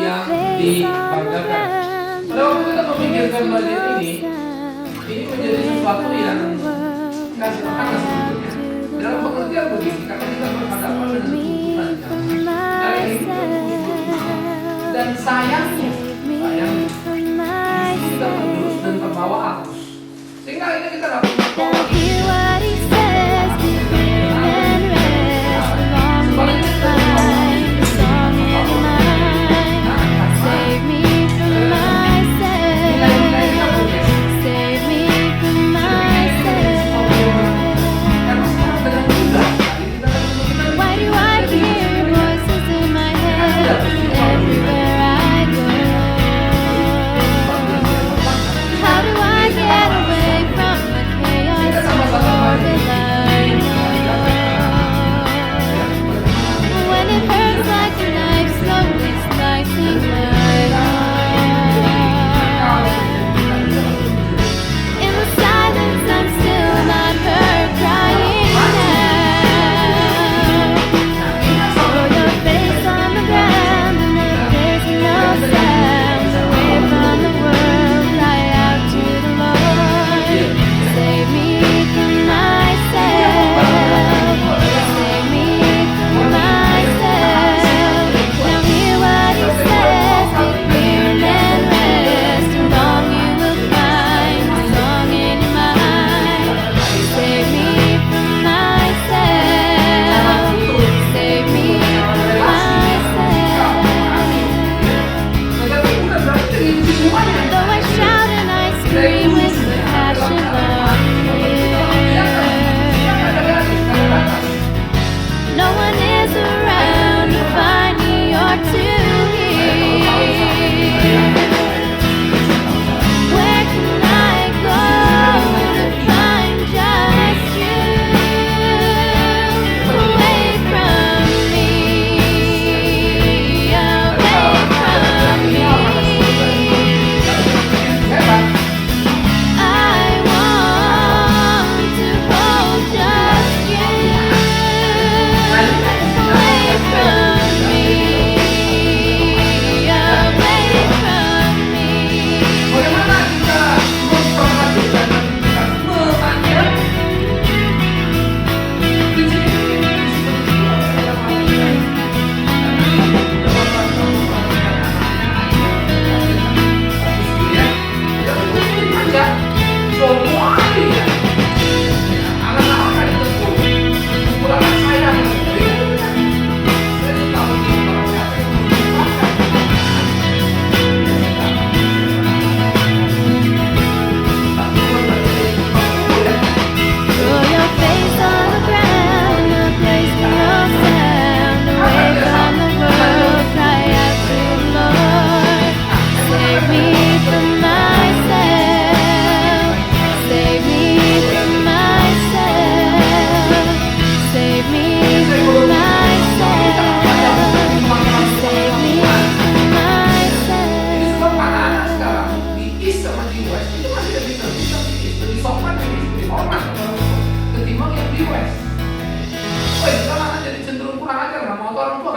yang dibanggakan. Pada waktu kita memikirkan bagian ini menjadi sesuatu yang nggak sederhana sebetulnya. Dalam pengertian begini, karena kita berhadapan dengan tuntutan dari hidup dan sayangnya justru kita tergerus dan terbawa arus, sehingga akhirnya kita dapat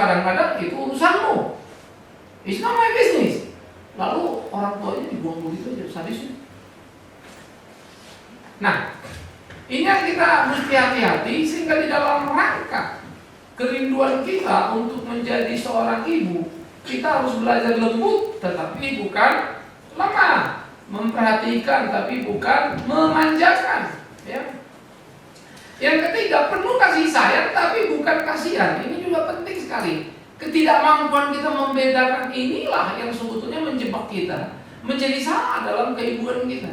kadang-kadang itu urusanmu. It's not my business. Lalu orang tuanya dibuang begitu aja, sadis. Nah, ini yang kita mesti hati-hati sehingga di dalam rangka kerinduan kita untuk menjadi seorang ibu, kita harus belajar lembut tetapi bukan lemah, memperhatikan tapi bukan memanjakan, ya. Yang ketiga, penuh kasih sayang tapi bukan kasihan. Ini juga penting sekali. Ketidakmampuan kita membedakan inilah yang sebetulnya menjebak kita, menjadi salah dalam keibuan kita.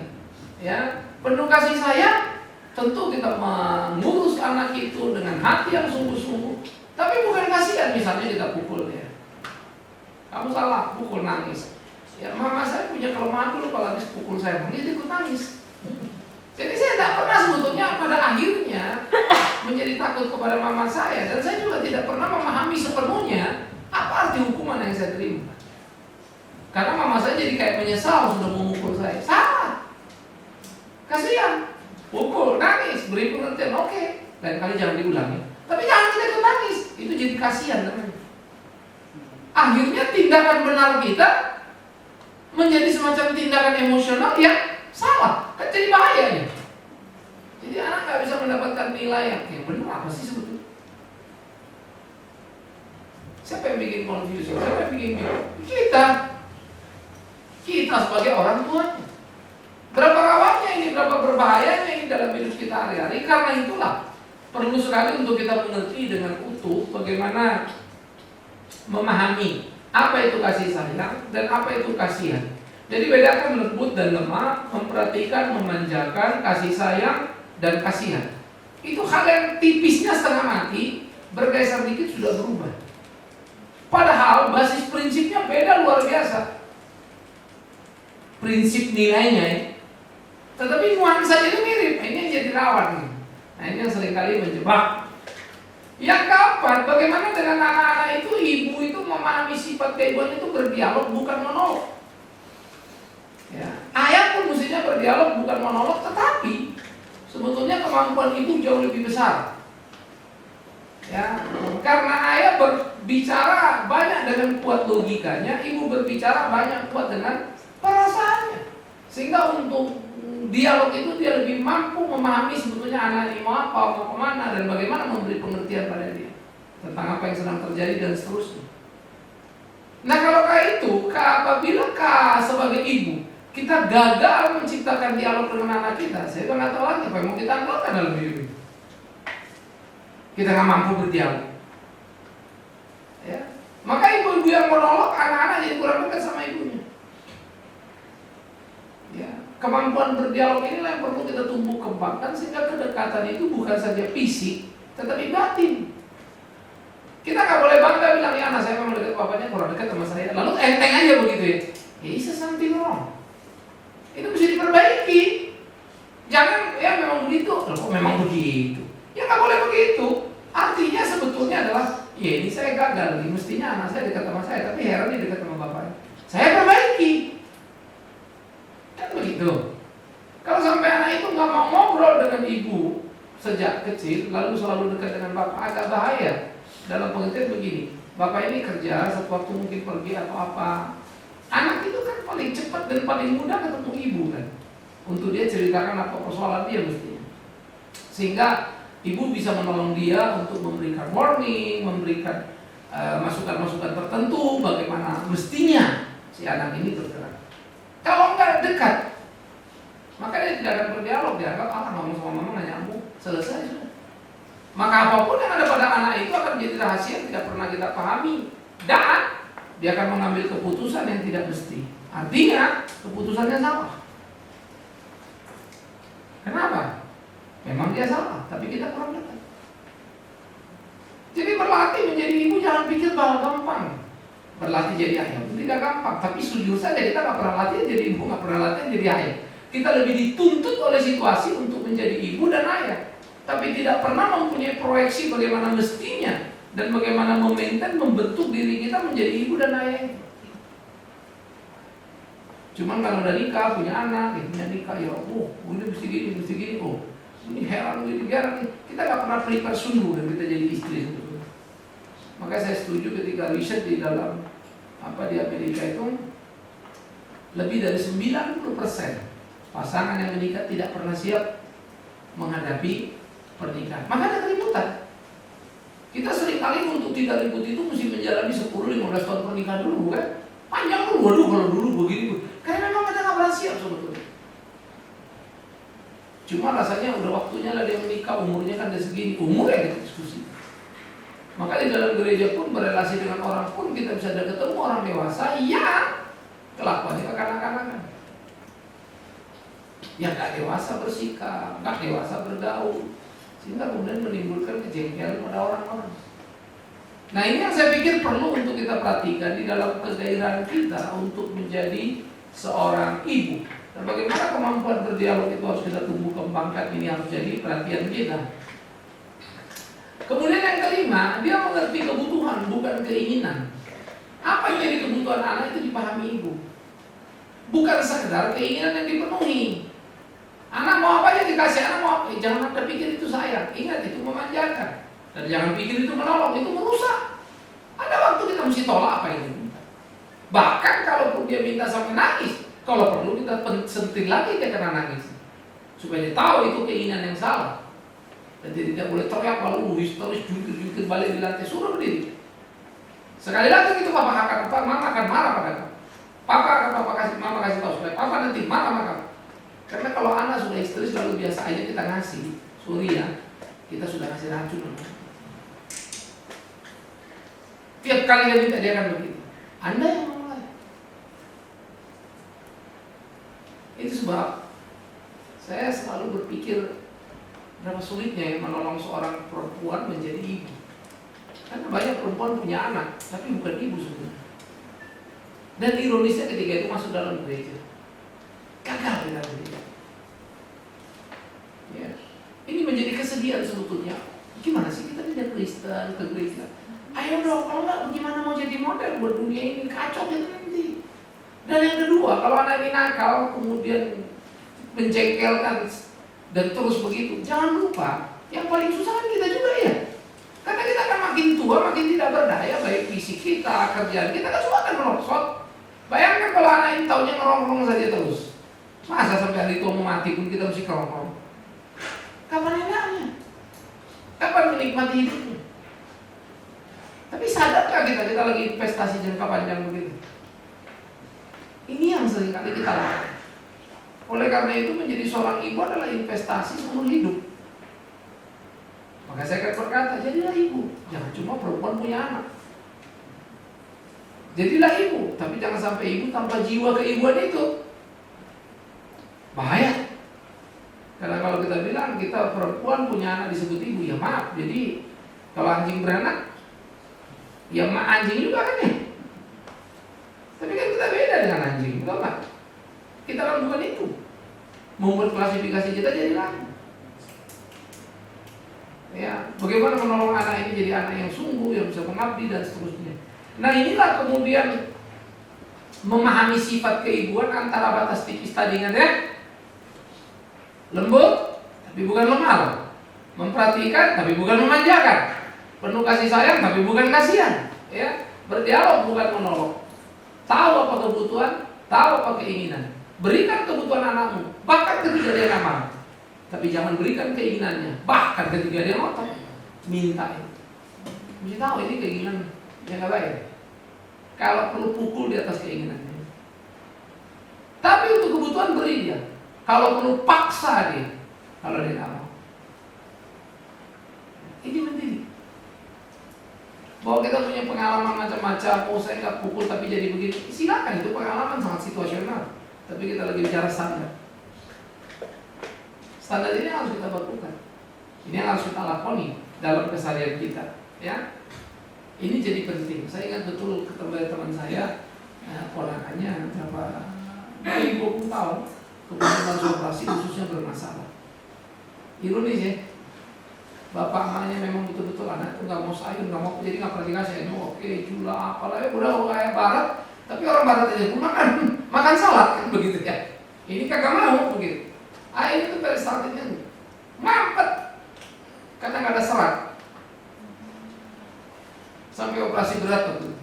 Ya, penuh kasih sayang, tentu kita mengurus anak itu dengan hati yang sungguh-sungguh. Tapi bukan kasihan, misalnya kita pukul dia. Kamu salah, pukul, nangis. Ya, mama saya punya kelemahan dulu kalau habis pukul saya, dia ikut nangis. Jadi saya tidak pernah sebetulnya pada akhirnya menjadi takut kepada mama saya. Dan saya juga tidak pernah memahami sepenuhnya apa arti hukuman yang saya terima. Karena mama saya jadi kayak menyesal sudah memukul saya. Salah. Kasihan. Pukul, nangis, beri pengertian, oke. Lain kali jangan diulangi. Tapi jangan kita ikut nangis. Itu jadi kasihan namanya. akhirnya tindakan benar kita menjadi semacam tindakan emosional yang salah. Kan jadi bahaya nih. Jadi anak nggak bisa mendapatkan nilai yang benar. Apa sih sebetulnya? Siapa yang bikin konfusi? Siapa yang bikin bingung? Kita sebagai orang tuanya. Berapa rawatnya ini, berapa berbahayanya ini dalam hidup kita hari-hari. Karena itulah perlu sekali untuk kita mengerti dengan utuh bagaimana memahami apa itu kasih sayang dan apa itu kasihan. Jadi bedakan lembut dan lemah, memperhatikan, memanjakan, kasih sayang dan kasihan. Itu hal yang tipisnya setengah mati, bergeser dikit sudah berubah. Padahal basis prinsipnya beda luar biasa. Prinsip nilainya ya. Tetapi nuansanya itu mirip. Ini yang jadi rawan nih. Nah ini yang seringkali menjebak. Yang keempat, bagaimana dengan anak-anak itu, ibu itu memahami sifat keibuan itu berdialog bukan monolog. Ya. Ayah pun mestinya berdialog bukan monolog, tetapi sebetulnya kemampuan ibu jauh lebih besar. Ya, karena ayah berbicara banyak dengan kuat logikanya, ibu berbicara banyak kuat dengan perasaannya. Sehingga untuk dialog itu dia lebih mampu memahami sebetulnya anak ini mau apa, mau kemana, dan bagaimana memberi pengertian pada dia tentang apa yang sedang terjadi dan seterusnya. Nah kalau kayak itu, apabila sebagai ibu kita gagal menciptakan dialog dengan anak kita, saya nggak tahu lagi apa yang mau kita anggarkan dalam hidup ini. Kita nggak mampu berdialog. Ya. Maka ibu-ibu yang monolog, anak-anak jadi kurang dekat sama ibunya. Ya. Kemampuan berdialog inilah yang perlu kita tumbuh kembangkan sehingga kedekatan itu bukan saja fisik, tetapi batin. Kita nggak boleh bangga bilang ya anak saya memang dekat bapaknya kurang dekat sama saya, lalu enteng aja begitu ya. Is something wrong. Itu bisa diperbaiki. Jangan ya memang begitu, kok memang begitu. Ya nggak boleh begitu. Artinya sebetulnya adalah ya ini saya gagal nih, mestinya anak saya dekat sama saya, tapi heran dia dekat sama bapaknya. Saya perbaiki. Kan begitu. Kalau sampai anak itu nggak mau ngobrol dengan ibu sejak kecil, lalu selalu dekat dengan bapak, agak bahaya. Dalam pengertian begini, bapak ini kerja, satu waktu mungkin pergi atau apa. Anak itu kan paling cepat dan paling mudah ketemu ibu kan, untuk dia ceritakan apa persoalan dia mestinya. Sehingga ibu bisa menolong dia untuk memberikan warning, memberikan masukan-masukan tertentu bagaimana mestinya si anak ini bergerak. Kalau enggak dekat, maka dia tidak akan berdialog, dia akan ngomong sama mama nggak nyambung, selesai sudah. Maka apapun yang ada pada anak itu akan menjadi rahasia yang tidak pernah kita pahami, dan dia akan mengambil keputusan yang tidak mesti. Artinya keputusannya salah. Kenapa? Memang dia salah, tapi kita kurang dekat. Jadi berlatih menjadi ibu jangan pikir bahwa gampang. Berlatih jadi ayah tidak gampang, tapi jujur saja kita nggak pernah latih jadi ibu, nggak pernah latih jadi ayah. Kita lebih dituntut oleh situasi untuk menjadi ibu dan ayah, tapi tidak pernah mempunyai proyeksi bagaimana mestinya dan bagaimana memaintain, membentuk diri kita menjadi ibu dan ayah. Cuman kalau udah nikah, punya anak, punya nikah, ya ini mesti gini, ini heran, kita nggak pernah prepare sungguh dan kita jadi istri sebetulnya. Maka saya setuju ketika riset di dalam di Amerika itu lebih dari 90% pasangan yang menikah tidak pernah siap menghadapi pernikahan. Maka ada keributan. Kita seringkali untuk tidak ribut itu mesti menjalani 10-15 tahun pernikahan dulu kan? Panjang dulu, kalau dulu begini. Karena memang kita nggak pernah siap sebetulnya. Cuma rasanya udah waktunya lah dia menikah, umurnya kan udah segini, umurnya kita diskusi. Maka di dalam gereja pun berelasi dengan orang pun kita bisa ada ketemu orang dewasa yang kelakuannya kekanak-kanakan. Yang gak dewasa bersikap, gak dewasa bergaul, sehingga kemudian menimbulkan kejengkelan pada orang-orang. Nah ini yang saya pikir perlu untuk kita perhatikan di dalam kegairahan kita untuk menjadi seorang ibu. Dan bagaimana kemampuan berdialog itu harus kita tumbuh kembangkan, ini harus jadi perhatian kita. Kemudian yang kelima, dia mengerti kebutuhan bukan keinginan. Apa yang jadi kebutuhan anak itu dipahami ibu, bukan sekedar keinginan yang dipenuhi. Anak mau apa aja dikasih, anak mau apa, jangan ada pikir itu sayang. Ingat itu memanjakan. Dan jangan pikir itu menolong, itu merusak. Ada waktu kita mesti tolak apa ini. Bahkan kalaupun dia minta sampai nangis, kalau perlu kita sentil lagi dia kena nangis, supaya dia tahu itu keinginan yang salah. Dan dia tidak boleh teriak lalu histeris jungkir balik di lantai, suruh berdiri. Sekali lagi itu papa akan apa, mama akan marah pada kamu. Papa akan mama kasih tahu supaya papa nanti marah sama kamu. Karena kalau anak sudah histeris lalu biasa aja kita ngasih, sorry ya, kita sudah kasih racun. Tiap kali dia minta dia akan begitu. Anda yang mulai. Itu sebab saya selalu berpikir berapa sulitnya menolong seorang perempuan menjadi ibu. Karena banyak perempuan punya anak, tapi bukan ibu sebenarnya. Dan ironisnya ketika itu masuk dalam gereja, gagal di dalam gereja. Ya. Ini menjadi kesedihan sebetulnya. Gimana sih kita tidak Kristen ke gereja? Ayo dong, kalau nggak gimana mau jadi model buat dunia ini, kacau gitu nanti. Dan yang kedua, kalau anak ini nakal, kemudian menjengkelkan dan terus begitu, jangan lupa yang paling susah kan kita juga ya. Karena kita akan makin tua, makin tidak berdaya, baik fisik kita, kerjaan kita kan semua akan merosot. Bayangkan kalau anak ini taunya ngerong-ngerong saja terus. Masa sampai hari tua mau mati pun kita mesti ngerong-ngerong? Kapan enaknya? Kapan menikmati hidupnya? Tapi sadarkah kita lagi investasi jangka panjang begitu? Ini yang seringkali kita lakukan. Oleh karena itu menjadi seorang ibu adalah investasi seumur hidup. Maka saya akan berkata, jadilah ibu. Jangan cuma perempuan punya anak. Jadilah ibu, tapi jangan sampai ibu tanpa jiwa keibuan itu. Bahaya. Karena kalau kita bilang kita perempuan punya anak disebut ibu, ya maaf. Jadi kalau anjing beranak, ya anjing juga kan ya. Tapi kan kita beda dengan anjing, betul nggak? Kita kan bukan itu. Membuat klasifikasi kita jadi lain. Ya, bagaimana menolong anak ini jadi anak yang sungguh, yang bisa mengabdi dan seterusnya. Nah inilah kemudian memahami sifat keibuan antara batas tipis tadi ingat ya. Lembut, tapi bukan lemah. Memperhatikan, tapi bukan memanjakan. Penuh kasih sayang, tapi bukan kasihan. Ya, berdialog bukan monolog. Tahu apa kebutuhan, tahu apa keinginan. Berikan kebutuhan anakmu, bahkan ketika dia marah. Tapi jangan berikan keinginannya, bahkan ketika dia ngotot. Minta itu. Mesti tahu ini keinginan yang nggak baik. Kalau perlu pukul di atas keinginannya. Tapi untuk kebutuhan beri dia. Kalau perlu paksa dia. Kalau dia nggak mau. Ini penting. Bahwa kita punya pengalaman macam-macam. Oh saya nggak pukul tapi jadi begini. Silakan, itu pengalaman sangat situasional. Tapi kita lagi bicara standar. Standar ini harus kita lakukan. Ini yang harus kita lakoni dalam keseharian kita. Ya, ini jadi penting. Saya ingat betul ketemu teman saya, ponakannya berapa 20 tahun, kemudian harus operasi ususnya bermasalah. Ironis ya, bapak mamanya memang betul-betul anak itu nggak mau sayur, nggak mau, jadi nggak pernah dikasih. Oke, jula apalah ya, udah kayak barat. Tapi orang barat aja pun makan salad kan begitu ya. Ini kagak mau begitu. Ini tuh peristaltiknya mampet karena nggak ada serat. Sampai operasi berat tuh.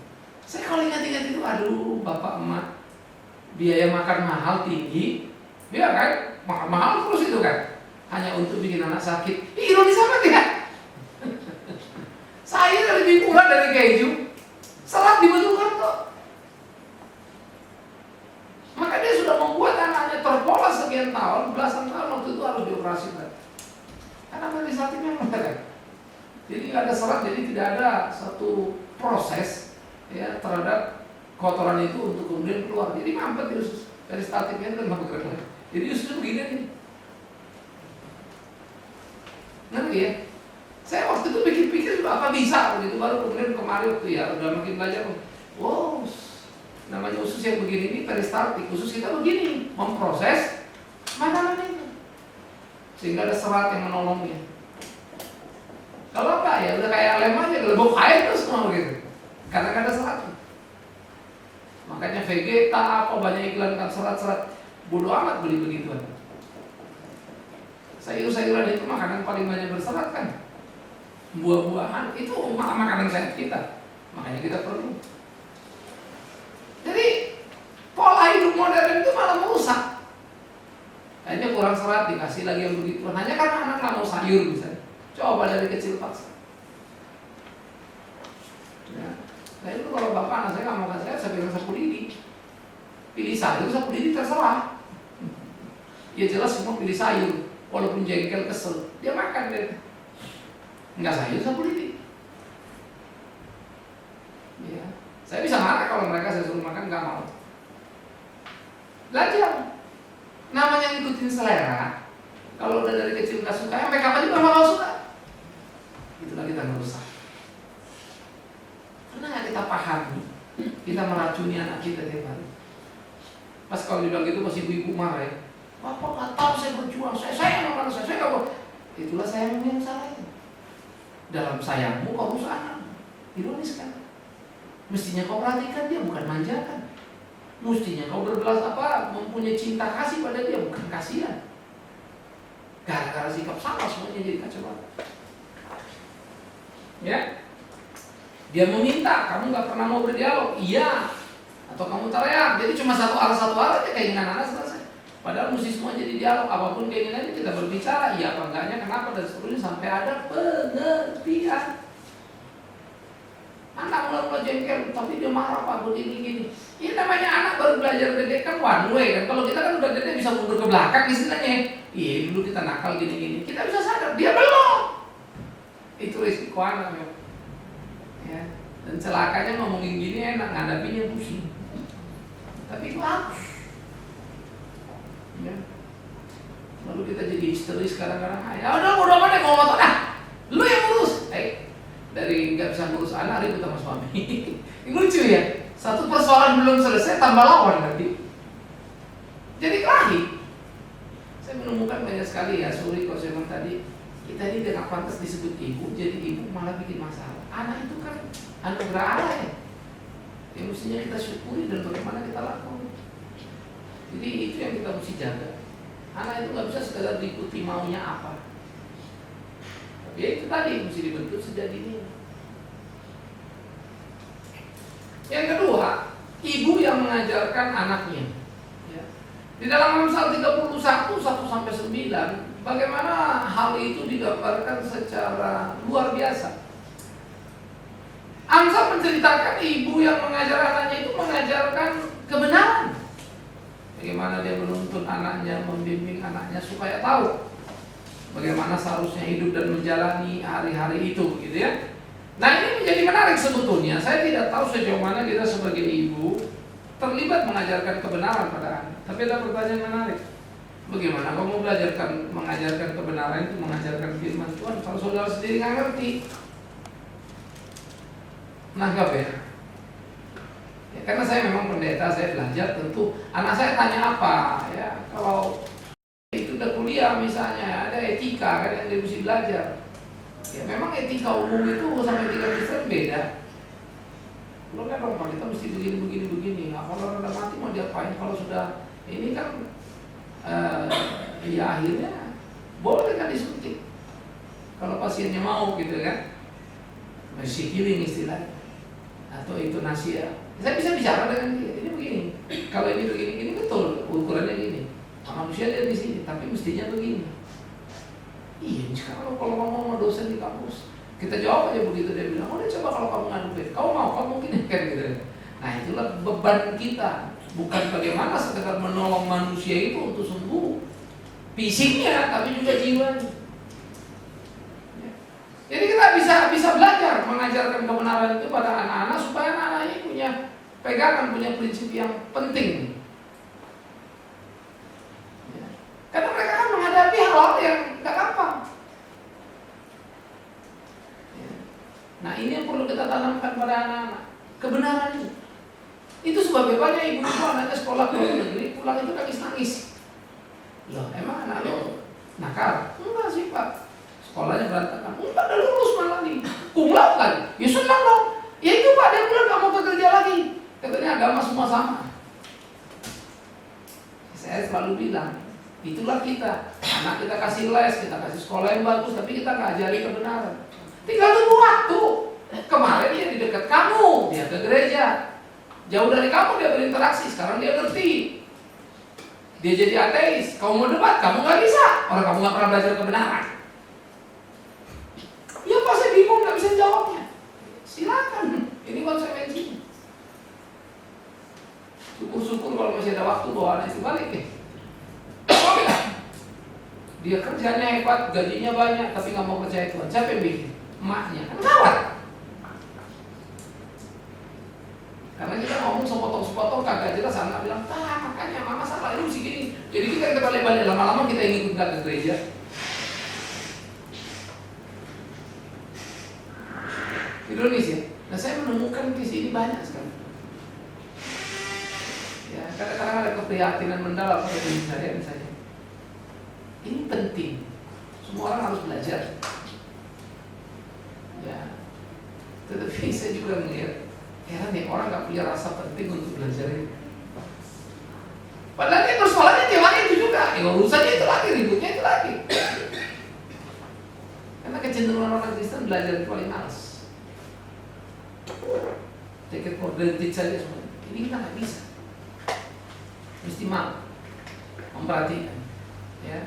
Saya kalau ingat-ingat itu, aduh bapak emak, biaya makan mahal tinggi, ya kan, mahal terus itu kan, hanya untuk bikin anak sakit. Ironis amat ya. Saya lebih murah dari keju, serat dibutuhkan kok. Maka dia sudah membuat anaknya terpolos sekian tahun, belasan tahun waktu itu harus dioperasi kan. Karena peristaltiknya memang kan. Jadi nggak ada serat, jadi tidak ada satu proses ya terhadap kotoran itu untuk kemudian keluar. Jadi mampet di usus, peristaltiknya itu nggak bergerak lagi. Jadi ususnya begini nih. Ngerti ya? Saya waktu itu pikir-pikir apa bisa begitu, baru kemudian kemarin waktu ya udah makin belajar. Wow, namanya usus yang begini ini peristaltik. Usus kita begini, memproses makanan itu sehingga ada serat yang menolongnya. Kalau enggak ya udah kayak lem aja, gelembung air terus semua begitu. Karena nggak ada serat. Makanya Vegeta apa banyak iklan kan serat-serat, bodoh amat beli begituan. Sayur-sayuran itu makanan paling banyak berserat kan. Buah-buahan itu makanan sehat kita. Makanya kita perlu. Jadi coklat, dikasih lagi yang begitu. Hanya karena anak nggak mau sayur misalnya. Coba dari kecil paksa. Ya. Nah itu kalau bapak anak saya nggak mau kasih saya bilang sapu lidi. Pilih sayur, sapu lidi terserah. Ya jelas semua pilih sayur. Walaupun jengkel kesel, dia makan deh. Nggak sayur, sapu lidi. Ya. Saya bisa marah kalau mereka saya suruh makan nggak mau. Belajar. Namanya ngikutin selera. Kalau udah dari kecil nggak suka, ya mereka juga bakal suka. Itulah kita merusak. Karena nggak kita pahami, kita meracuni anak kita tiap hari. Pas kalau dibilang gitu masih ibu-ibu marah ya. Bapak nggak tahu saya berjuang, saya sayang sama anak saya nggak mau. Itulah sayangmu yang salah itu. Dalam sayangmu kau rusak anak. Ironis kan? Mestinya kau perhatikan dia, bukan manjakan. Mestinya kau mempunyai cinta kasih pada dia, bukan kasihan. Gara-gara sikap salah semuanya jadi kacau. Ya, dia meminta, kamu nggak pernah mau berdialog, iya, atau kamu teriak, jadi cuma satu arah aja keinginan anak selesai. Padahal mesti semua jadi dialog, apapun keinginannya kita berbicara, iya apa enggaknya, kenapa dan seterusnya sampai ada pengertian. Anak mulai jengkel, tapi dia marah pak begini-gini. Ini namanya anak baru belajar gede kan one way kan. Kalau kita kan udah gede bisa mundur ke belakang istilahnya. Iya dulu kita nakal gini-gini. Kita bisa sadar, dia belum. Itu risiko anak ya. Ya. Dan celakanya ngomongin gini enak, ngadapinya pusing. Tapi itu harus. Ya. Lalu kita jadi histeris kadang-kadang. Ya udah bodo amat deh kalau motor dah. Lu yang urus. Dari nggak bisa ngurus anak ribut sama suami. Ini lucu ya. Satu persoalan belum selesai tambah lawan nanti. Jadi kelahi. Saya menemukan banyak sekali ya. Sorry kalau saya bilang tadi kita ini tidak pantas disebut ibu. Jadi ibu malah bikin masalah. Anak itu kan anugerah Allah ya. Yang mestinya kita syukuri dan bagaimana kita lakukan. Jadi itu yang kita mesti jaga. Anak itu nggak bisa sekadar diikuti maunya apa. Ya itu tadi mesti dibentuk sejak dini. Yang kedua, ibu yang mengajarkan anaknya. Ya. Di dalam Amsal 31 1-9, bagaimana hal itu digambarkan secara luar biasa. Amsal menceritakan ibu yang mengajar anaknya itu mengajarkan kebenaran. Bagaimana dia menuntun anaknya, membimbing anaknya supaya tahu bagaimana seharusnya hidup dan menjalani hari-hari itu, gitu ya. Nah ini menjadi menarik sebetulnya. Saya tidak tahu sejauh mana kita sebagai ibu terlibat mengajarkan kebenaran pada anak. Tapi ada pertanyaan menarik. Bagaimana kamu mengajarkan kebenaran itu, mengajarkan firman Tuhan kalau saudara sendiri nggak ngerti? Nanggap ya. Ya, karena saya memang pendeta, saya belajar tentu. Anak saya tanya apa? Ya kalau itu udah kuliah misalnya, ada etika kan yang dia mesti belajar. Ya memang etika umum itu sama etika Kristen beda. Belum kan dong, kita mesti begini. Nah, kalau udah mati mau diapain? Kalau sudah ini kan ya akhirnya boleh kan disuntik. Kalau pasiennya mau gitu kan, masih healing istilahnya. Atau itu nasihat. Saya bisa bicara dengan dia. Ini begini. Kalau ini begini betul ukurannya gini. Manusia dia di sini, tapi mestinya begini. Iya, sekarang kalau kamu mau dosen di kampus, kita jawab aja begitu, dia bilang, udah coba kalau kamu ngadu bed, kamu mau, kamu mungkin kan gitu. Nah itulah beban kita, bukan bagaimana sekedar menolong manusia itu untuk sembuh fisiknya, tapi juga jiwanya. Ya. Jadi kita bisa belajar mengajarkan kebenaran itu pada anak-anak supaya anak-anak ini punya pegangan, punya prinsip yang penting. Karena mereka kan menghadapi hal-hal yang gak gampang. Nah ini yang perlu kita tanamkan pada anak-anak. Kebenaran itu. Itu sebabnya banyak ibu-ibu anaknya sekolah ke luar negeri, pulang itu nangis-nangis. Loh emang anak lo nakal? Enggak sih pak. Sekolahnya berantakan. Enggak, udah lulus malah nih. Cum laude lagi. Ya senang dong. Ya itu pak, dia bilang gak mau bekerja lagi. Katanya agama semua sama. Saya selalu bilang, itulah kita. Anak kita kasih les, kita kasih sekolah yang bagus, tapi kita ngajari kebenaran. Tinggal tunggu waktu. Kemarin dia di dekat kamu, dia ke gereja. Jauh dari kamu dia berinteraksi, sekarang dia ngerti. Dia jadi ateis. Kamu mau debat, kamu nggak bisa. Orang kamu nggak pernah belajar kebenaran. Ya pas saya bingung nggak bisa jawabnya. Silakan, ini konsekuensinya. Syukur-syukur kalau masih ada waktu bawa anak itu balik ya. Dia kerjanya hebat, gajinya banyak, tapi nggak mau percaya Tuhan. Siapa yang bikin? Emaknya. Kan gawat. Karena kita ngomong sepotong-sepotong kagak jelas, anak bilang, makanya mama salah, ini mesti gini. Jadi kita balik-balik, lama-lama kita yang ikut ke gereja. Indonesia. Nah saya menemukan di sini banyak sekali. Ya, kadang-kadang ada keprihatinan mendalam pada diri saya misalnya. Ini penting. Semua orang harus belajar. Ya. Tetapi saya juga melihat, heran nih orang nggak punya rasa penting untuk belajar ini. Padahal dia persoalannya tiap hari itu juga. Ya, urusannya itu lagi, ributnya itu lagi. Karena kecenderungan orang Kristen belajar itu paling males. Take it for granted saja semua. Ini kita nggak bisa. Mesti mau memperhatikan. Ya,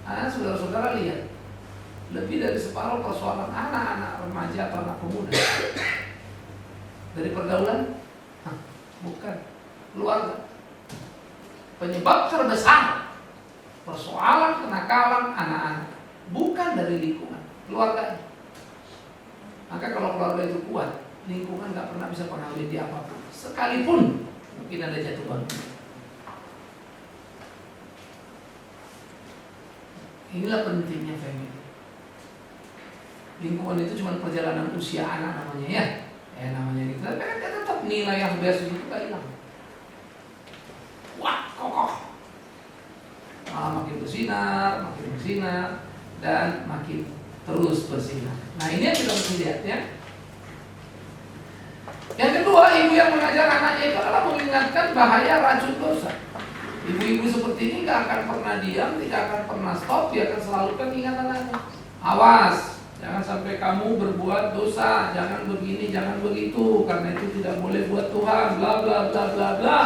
saudara-saudara lihat, lebih dari separuh persoalan anak-anak remaja atau anak pemuda dari pergaulan, bukan keluarga. Penyebab terbesar persoalan kenakalan anak-anak bukan dari lingkungan, keluarga. Maka kalau keluarga itu kuat, lingkungan nggak pernah bisa pengaruhi dia apapun, sekalipun mungkin ada jatuh bangun. Inilah pentingnya family. Lingkungan itu cuma perjalanan usia anak namanya ya. Namanya gitu. Tapi kan tetap nilai yang biasa itu gak hilang. Wah, kokoh. Malah makin bersinar, dan makin terus bersinar. Nah ini yang kita mesti lihat ya. Yang kedua, ibu yang mengajar anaknya itu adalah mengingatkan bahaya racun dosa. Ibu-ibu seperti ini gak akan pernah diam, tidak akan pernah stop, dia akan selalu kan ingat anaknya. Awas, jangan sampai kamu berbuat dosa, jangan begini, jangan begitu, karena itu tidak boleh buat Tuhan, bla bla bla bla bla.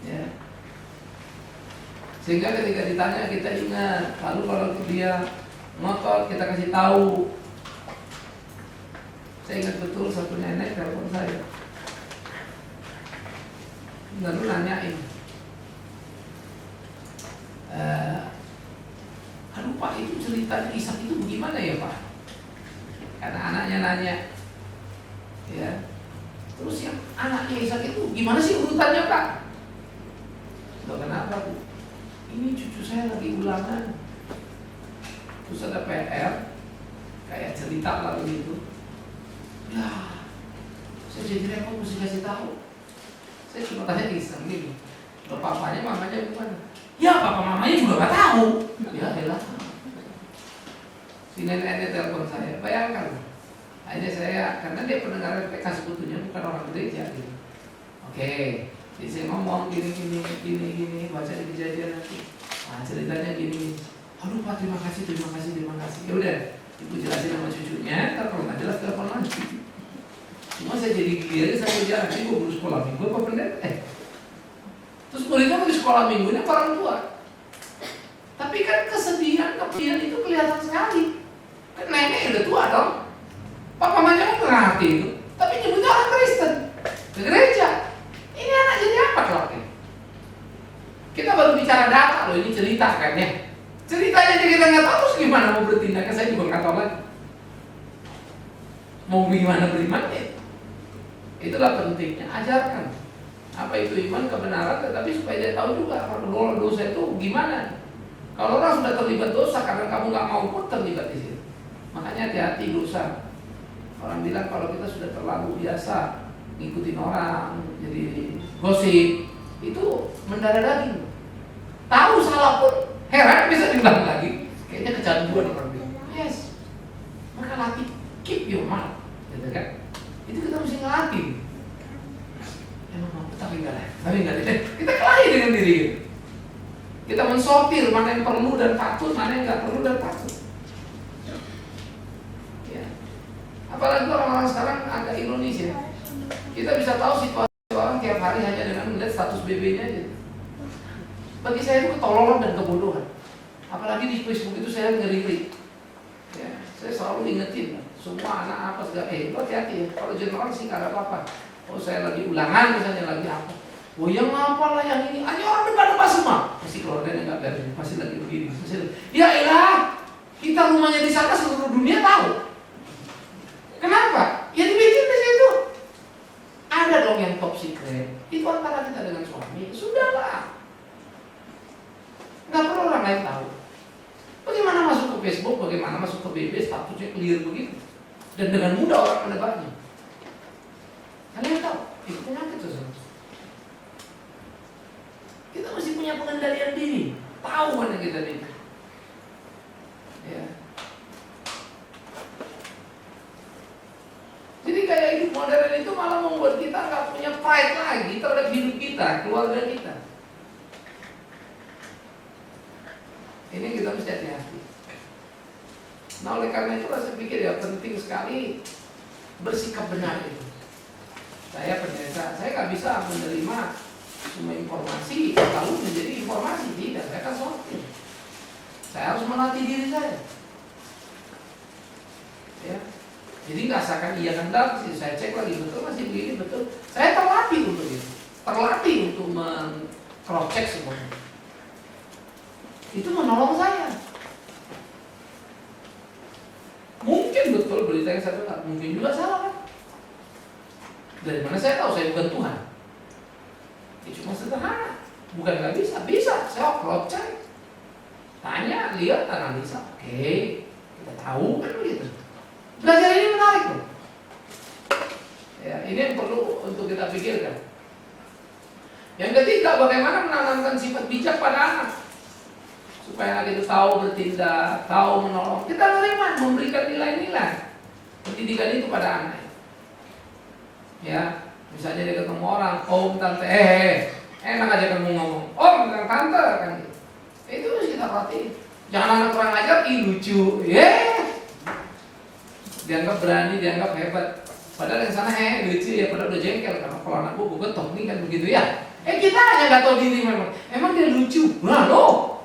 Ya. Sehingga ketika ditanya kita ingat, lalu kalau dia ngotot kita kasih tahu. Saya ingat betul satu nenek telepon saya. Lalu nanyain, aduh Pak, itu cerita Ishak itu bagaimana ya Pak? Karena anaknya nanya, ya. Terus yang anaknya Ishak itu gimana sih urutannya Pak? Loh kenapa Bu? Ini cucu saya lagi ulangan. Terus ada PR, kayak cerita lalu itu. Ya, saya jadi repot mesti kasih tahu. Saya cuma tanya iseng gini, papanya mamanya gimana? Ya papa mamanya juga nggak tahu. Ya elah. Si neneknya telepon saya, bayangkan. Akhirnya saya, karena dia pendengar PK sebetulnya bukan orang gereja gitu. Oke, jadi saya ngomong gini, baca di kejadian nanti. Nah ceritanya gini. Aduh Pak, terima kasih. Ya udah, ibu jelasin sama cucunya. Kalau nggak jelas telepon lagi. Cuma saya jadi gila sampai jalan, ini gue baru sekolah minggu apa pendeta? Terus muridnya mau di sekolah minggunya orang tua. Tapi kan kesedihan itu kelihatan sekali. Kan nenek udah tua dong. Papa mamanya kan ngerti itu. Tapi nyebutnya orang Kristen, ke gereja. Ini anak jadi apa kelaknya? Kita baru bicara data loh, ini cerita kan ya. Ceritanya aja kita nggak tahu, terus gimana mau bertindak? Saya juga nggak tahu lagi. Mau gimana berimannya? Itulah pentingnya, ajarkan apa itu iman, kebenaran, tetapi supaya dia tahu juga kalau dosa itu gimana. Kalau orang sudah terlibat dosa karena kamu nggak mau pun terlibat di situ. Makanya hati-hati dosa. Orang bilang kalau kita sudah terlalu biasa ngikutin orang, jadi gosip, itu mendarah daging. Tahu salah pun heran bisa diulang lagi. Kayaknya kecanduan orang bilang. Yes. Maka latih keep your mouth, gitu kan? Itu kita mesti ngelatih. Emang mau tapi enggak deh. Kita kelahi dengan diri. Kita mensortir mana yang perlu dan patut, mana yang nggak perlu dan patut. Ya. Apalagi orang-orang sekarang agak ironis ya. Kita bisa tahu situasi orang tiap hari hanya dengan melihat status BB-nya aja. bagi saya itu ketololan dan kebodohan. Apalagi di Facebook itu saya ngeri-ngeri. Ya, saya selalu ingetin semua anak apa segala, hati-hati ya. Kalau general sih nggak ada apa-apa. Oh saya lagi ulangan misalnya lagi apa? Oh yang apalah yang ini? Hanya orang debat semua. Pasti keluarganya nggak beres, pasti lagi begini. Ya elah, kita rumahnya di sana seluruh dunia tahu. Kenapa? Ya dibikin di situ. Ada dong yang top secret. Itu antara kita dengan suami. Sudahlah. Nggak perlu orang lain tahu. Bagaimana masuk ke Facebook, bagaimana masuk ke BB, statusnya clear begitu. Dan dengan mudah orang menebaknya. Kalian tahu, itu penyakit sesuatu. Kita mesti punya pengendalian diri. Tahu mana kita ini. Ya. Jadi kayak hidup modern itu malah membuat kita nggak punya pride lagi terhadap hidup kita, keluarga kita. Ini kita mesti hati-hati. Nah oleh karena itu saya pikir ya penting sekali bersikap benar itu. Saya pendeta, saya nggak bisa menerima semua informasi lalu menjadi informasi, tidak. Saya kan sortir. Saya harus melatih diri saya. Ya. Jadi nggak seakan iya hendak, saya cek lagi betul masih begini betul. Saya terlatih untuk itu, terlatih untuk cross check semuanya. Itu menolong saya. Mungkin betul berita yang saya dengar, mungkin juga salah kan? Dari mana saya tahu? Saya bukan Tuhan. Itu cuma sederhana, bukan nggak bisa, bisa. Saya cross check, tanya, lihat, analisa. Oke, kita tahu kan begitu. Belajar ini menarik loh. Ya, ini yang perlu untuk kita pikirkan. Yang ketiga, bagaimana menanamkan sifat bijak pada anak supaya anak itu tahu bertindak, tahu menolong. Kita memberikan nilai-nilai pendidikan itu pada anak. Ya, misalnya dia ketemu orang, om, tante, enak aja kamu ngomong, om, tante kan gitu. Itu harus kita perhatiin. Jangan anak kurang ajar, lucu, dianggap berani, dianggap hebat. Padahal yang sana lucu ya, padahal udah jengkel karena kalau anak gue getok nih kan begitu ya. Kita aja nggak tahu diri memang. Emang dia lucu, nah lo.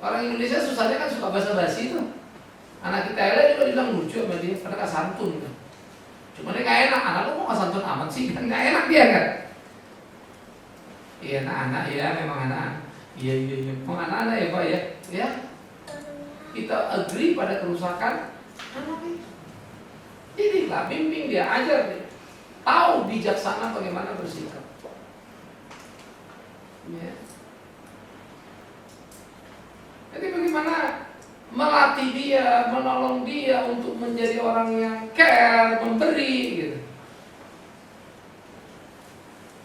Orang Indonesia susahnya kan suka basa-basi itu. Anak kita juga bilang lucu sama dia, karena gak santun kan. Cuma dia gak enak, anak lu kok gak santun amat sih, kan gak enak dia kan. Iya anak-anak ya, memang anak-anak. Iya, memang anak-anak ya Pak ya. Ya, kita agree pada kerusakan anak itu. Didiklah, bimbing dia, ajar dia. Tahu bijaksana bagaimana bersikap. Ya. Jadi bagaimana melatih dia, menolong dia untuk menjadi orang yang care, memberi gitu.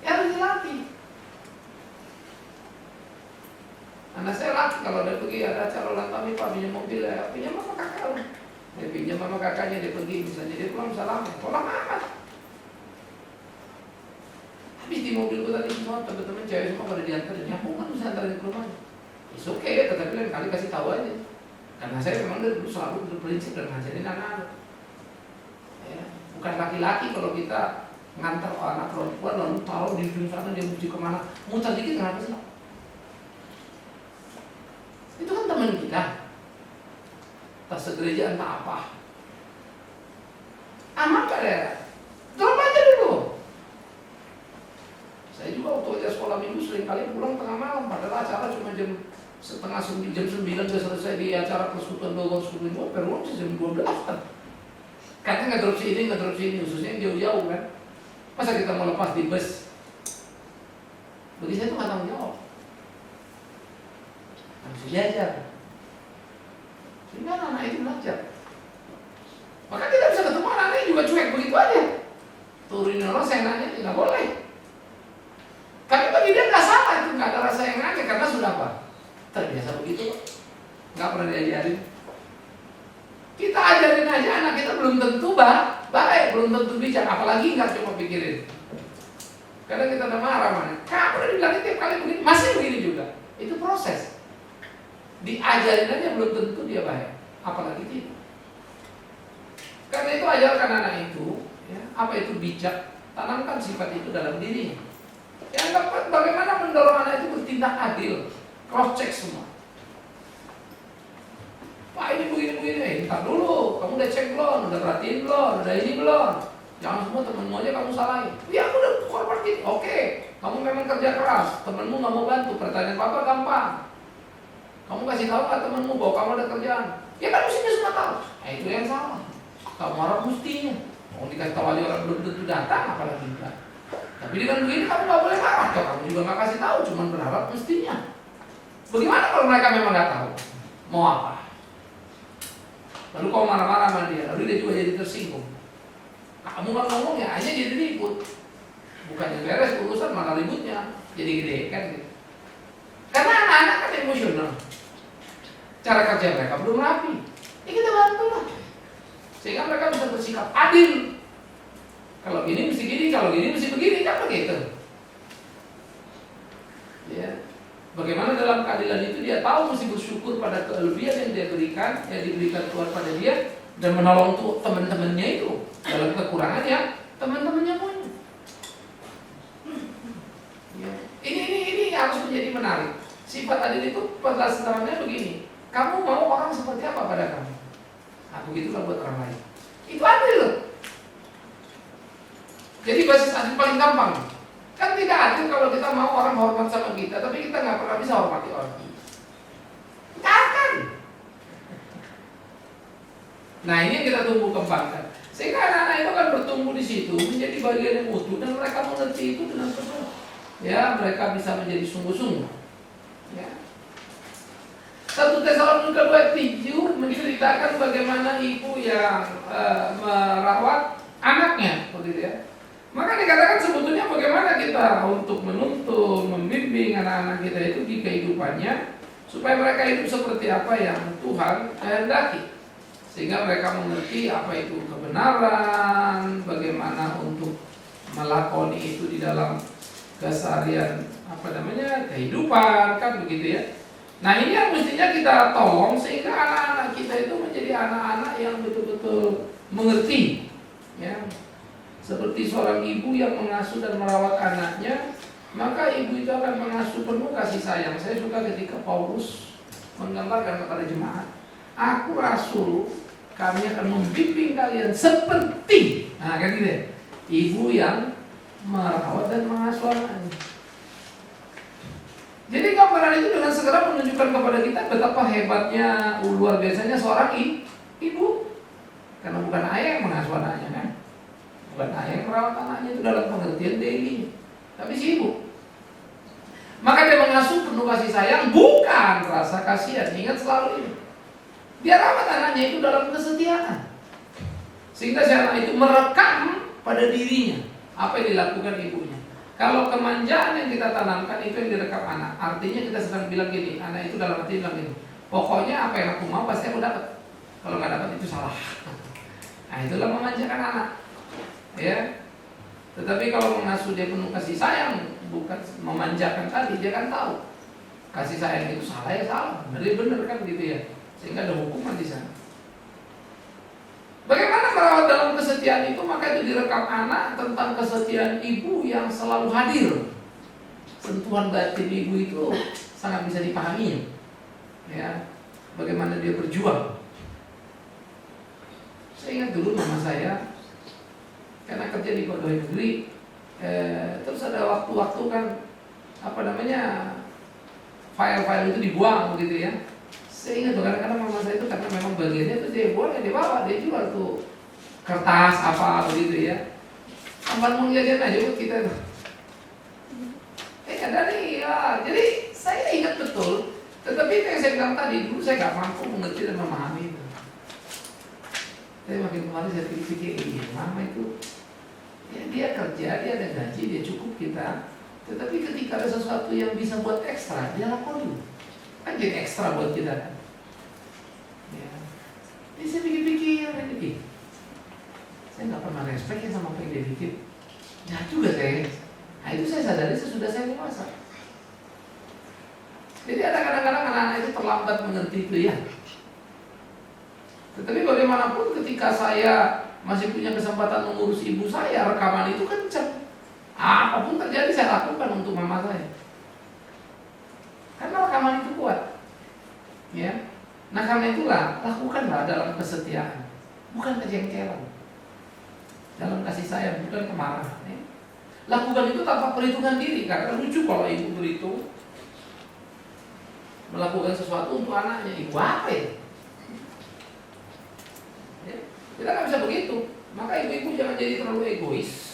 Ya harus dilatih. Anak saya latih kalau dia pergi ada acara ulang tahun, Pak pinjam mobil ya, pinjam sama kakak. Dia pinjam sama kakaknya, dia pergi misalnya dia pulang salam, tolong amat. Habis di mobil gue tadi semua teman-teman cewek semua pada diantar, aku kan bisa antarin ke rumahnya. It's okay, tetapi lain kali kasih tahu aja. Karena saya memang dari dulu selalu berprinsip dan ngajarin anak-anak. Ya, bukan laki-laki kalau kita ngantar anak perempuan lalu tahu di ujung sana dia mesti kemana, muter dikit kenapa sih? Itu kan teman kita. Tas segereja entah apa. Aman gak daerah? Drop aja dulu. Saya juga waktu aja sekolah minggu sering kali pulang tengah malam, padahal acara cuma jam 8:30, jam 9 sudah selesai di acara persekutuan Bogor Sekutu Minggu, peruang jam 12 kan. Karena nggak drop sini, khususnya yang jauh-jauh kan. Masa kita mau lepas di bus? Bagi saya itu nggak tanggung jawab. Harus belajar. Sehingga anak itu belajar. Maka tidak bisa ketemu anak-anak juga cuek begitu aja. Turunin orang saya nanya, nggak boleh. Tapi bagi dia nggak salah itu, nggak ada rasa yang aneh karena sudah apa? Terbiasa begitu, nggak pernah diajarin. Kita ajarin aja anak kita belum tentu baik, belum tentu bijak, apalagi nggak cuma pikirin. Kadang kita udah marah mana, kamu udah dibilangin tiap kali begini, masih begini juga. Itu proses. Diajarin aja belum tentu dia baik, apalagi tidak. Karena itu ajarkan anak itu, ya, apa itu bijak, tanamkan sifat itu dalam diri. Yang keempat, bagaimana mendorong anak itu bertindak adil, cross check semua. Pak ini begini, ntar dulu, kamu udah cek belum, udah perhatiin belum, udah ini belum. Jangan semua temenmu aja kamu salahin. Ya aku udah hormatin, oke. Kamu memang kerja keras, temenmu nggak mau bantu, pertanyaan papa gampang. Kamu kasih tahu nggak temenmu bahwa kamu ada kerjaan? Ya kan mestinya semua tahu. Itu yang salah. Kamu harap mestinya. Mau dikasih tahu aja orang belum tentu datang, apalagi enggak. Tapi dengan begini kamu nggak boleh marah, atau kamu juga nggak kasih tahu, cuma berharap mestinya. Bagaimana kalau mereka memang nggak tahu mau apa? Lalu kau marah-marah sama dia, lalu dia juga jadi tersinggung. Kamu nggak ngomong ya aja jadi ribut. Bukannya beres urusan malah ributnya jadi gede kan gitu. Karena anak-anak kan emosional. Cara kerja mereka belum rapi. Ya kita bantu lah. Sehingga mereka bisa bersikap adil. Kalau gini mesti gini, kalau gini mesti begini, kan begitu. Ya. Bagaimana dalam keadilan itu dia tahu mesti bersyukur pada kelebihan yang dia berikan, yang diberikan Tuhan pada dia, dan menolong tuh teman-temannya itu dalam kekurangannya teman-temannya punya. Ya. Ini harus menjadi menarik. Sifat adil itu penjelasannya begini. Kamu mau orang seperti apa pada kamu? Nah, begitulah buat orang lain. Itu adil loh. Jadi basis adil paling gampang. Kan tidak adil kalau kita mau orang hormat sama kita, tapi kita nggak pernah bisa hormati orang. Nggak akan. Nah ini yang kita tumbuh kembangkan. Sehingga anak-anak itu kan bertumbuh di situ menjadi bagian yang utuh dan mereka mengerti itu dengan penuh. Ya mereka bisa menjadi sungguh-sungguh. Ya. 1 Tesalonika 2:7 menceritakan bagaimana ibu yang merawat anaknya, begitu ya. Maka dikatakan sebetulnya bagaimana kita untuk menuntun, membimbing anak-anak kita itu di kehidupannya supaya mereka hidup seperti apa yang Tuhan kehendaki, sehingga mereka mengerti apa itu kebenaran, bagaimana untuk melakoni itu di dalam keseharian kehidupan kan begitu ya. Nah ini yang mestinya kita tolong sehingga anak-anak kita itu menjadi anak-anak yang betul-betul mengerti ya. Seperti seorang ibu yang mengasuh dan merawat anaknya, maka ibu itu akan mengasuh penuh kasih sayang. Saya suka ketika Paulus menggambarkan kepada jemaat, aku rasul, kami akan membimbing kalian seperti, nah kan gitu ya, ibu yang merawat dan mengasuh anaknya. Jadi gambaran itu dengan segera menunjukkan kepada kita betapa hebatnya, luar biasanya seorang ibu, karena bukan ayah yang mengasuh anaknya kan. Bukan ayah yang merawat anaknya itu dalam pengertian daily, tapi si ibu. Maka dia mengasuh penuh kasih sayang, bukan rasa kasihan. Ingat selalu ini. Dia rawat anaknya itu dalam kesetiaan, sehingga si anak itu merekam pada dirinya apa yang dilakukan ibunya. Kalau kemanjaan yang kita tanamkan itu yang direkam anak. Artinya kita sedang bilang gini, anak itu dalam hati bilang gini, pokoknya apa yang aku mau pasti aku dapat. Kalau nggak dapat itu salah. Nah itulah memanjakan anak. Ya, tetapi kalau mengasuh dia penuh kasih sayang, bukan memanjakan tadi, dia kan tahu kasih sayang itu salah ya salah, benar kan gitu ya, sehingga ada hukuman di sana. Bagaimana merawat dalam kesetiaan itu? Maka itu direkam anak tentang kesetiaan ibu yang selalu hadir. Sentuhan batin ibu itu sangat bisa dipahami, ya, bagaimana dia berjuang. Saya ingat dulu mama saya, karena kerja di pegawai negeri, terus ada waktu-waktu kan file-file itu dibuang begitu ya. Saya ingat tuh kadang-kadang mama saya itu karena memang bagiannya itu dia buang ya dia bawa, dia jual tuh kertas apa begitu ya. Tambahan mengajar aja buat kita tuh. Ada nih ya. Jadi saya ingat betul. Tetapi itu yang saya bilang tadi, dulu saya nggak mampu mengerti dan memahami itu. Tapi makin kemarin saya pikir, iya mama itu ya, dia kerja, dia ada gaji, dia cukup kita. Tetapi ketika ada sesuatu yang bisa buat ekstra, dia lakukan. Kan jadi ekstra buat kita kan. Ya. Jadi saya pikir-pikir, saya nggak pernah respect ya sama apa yang dia bikin. Jahat juga saya. Nah itu saya sadari sesudah saya dewasa. Jadi ada kadang-kadang anak-anak itu terlambat mengerti itu ya. Tetapi bagaimanapun ketika saya masih punya kesempatan mengurus ibu saya, rekaman itu kencang. Apapun terjadi saya lakukan untuk mama saya. Karena rekaman itu kuat. Ya. Nah karena itulah lakukanlah dalam kesetiaan, bukan kejengkelan. Dalam kasih sayang, bukan kemarahan. Ya. Lakukan itu tanpa perhitungan diri. Karena lucu kalau ibu berhitung melakukan sesuatu untuk anaknya. Ibu apa ya? Ya. Kita nggak bisa begitu. Maka ibu-ibu jangan jadi terlalu egois.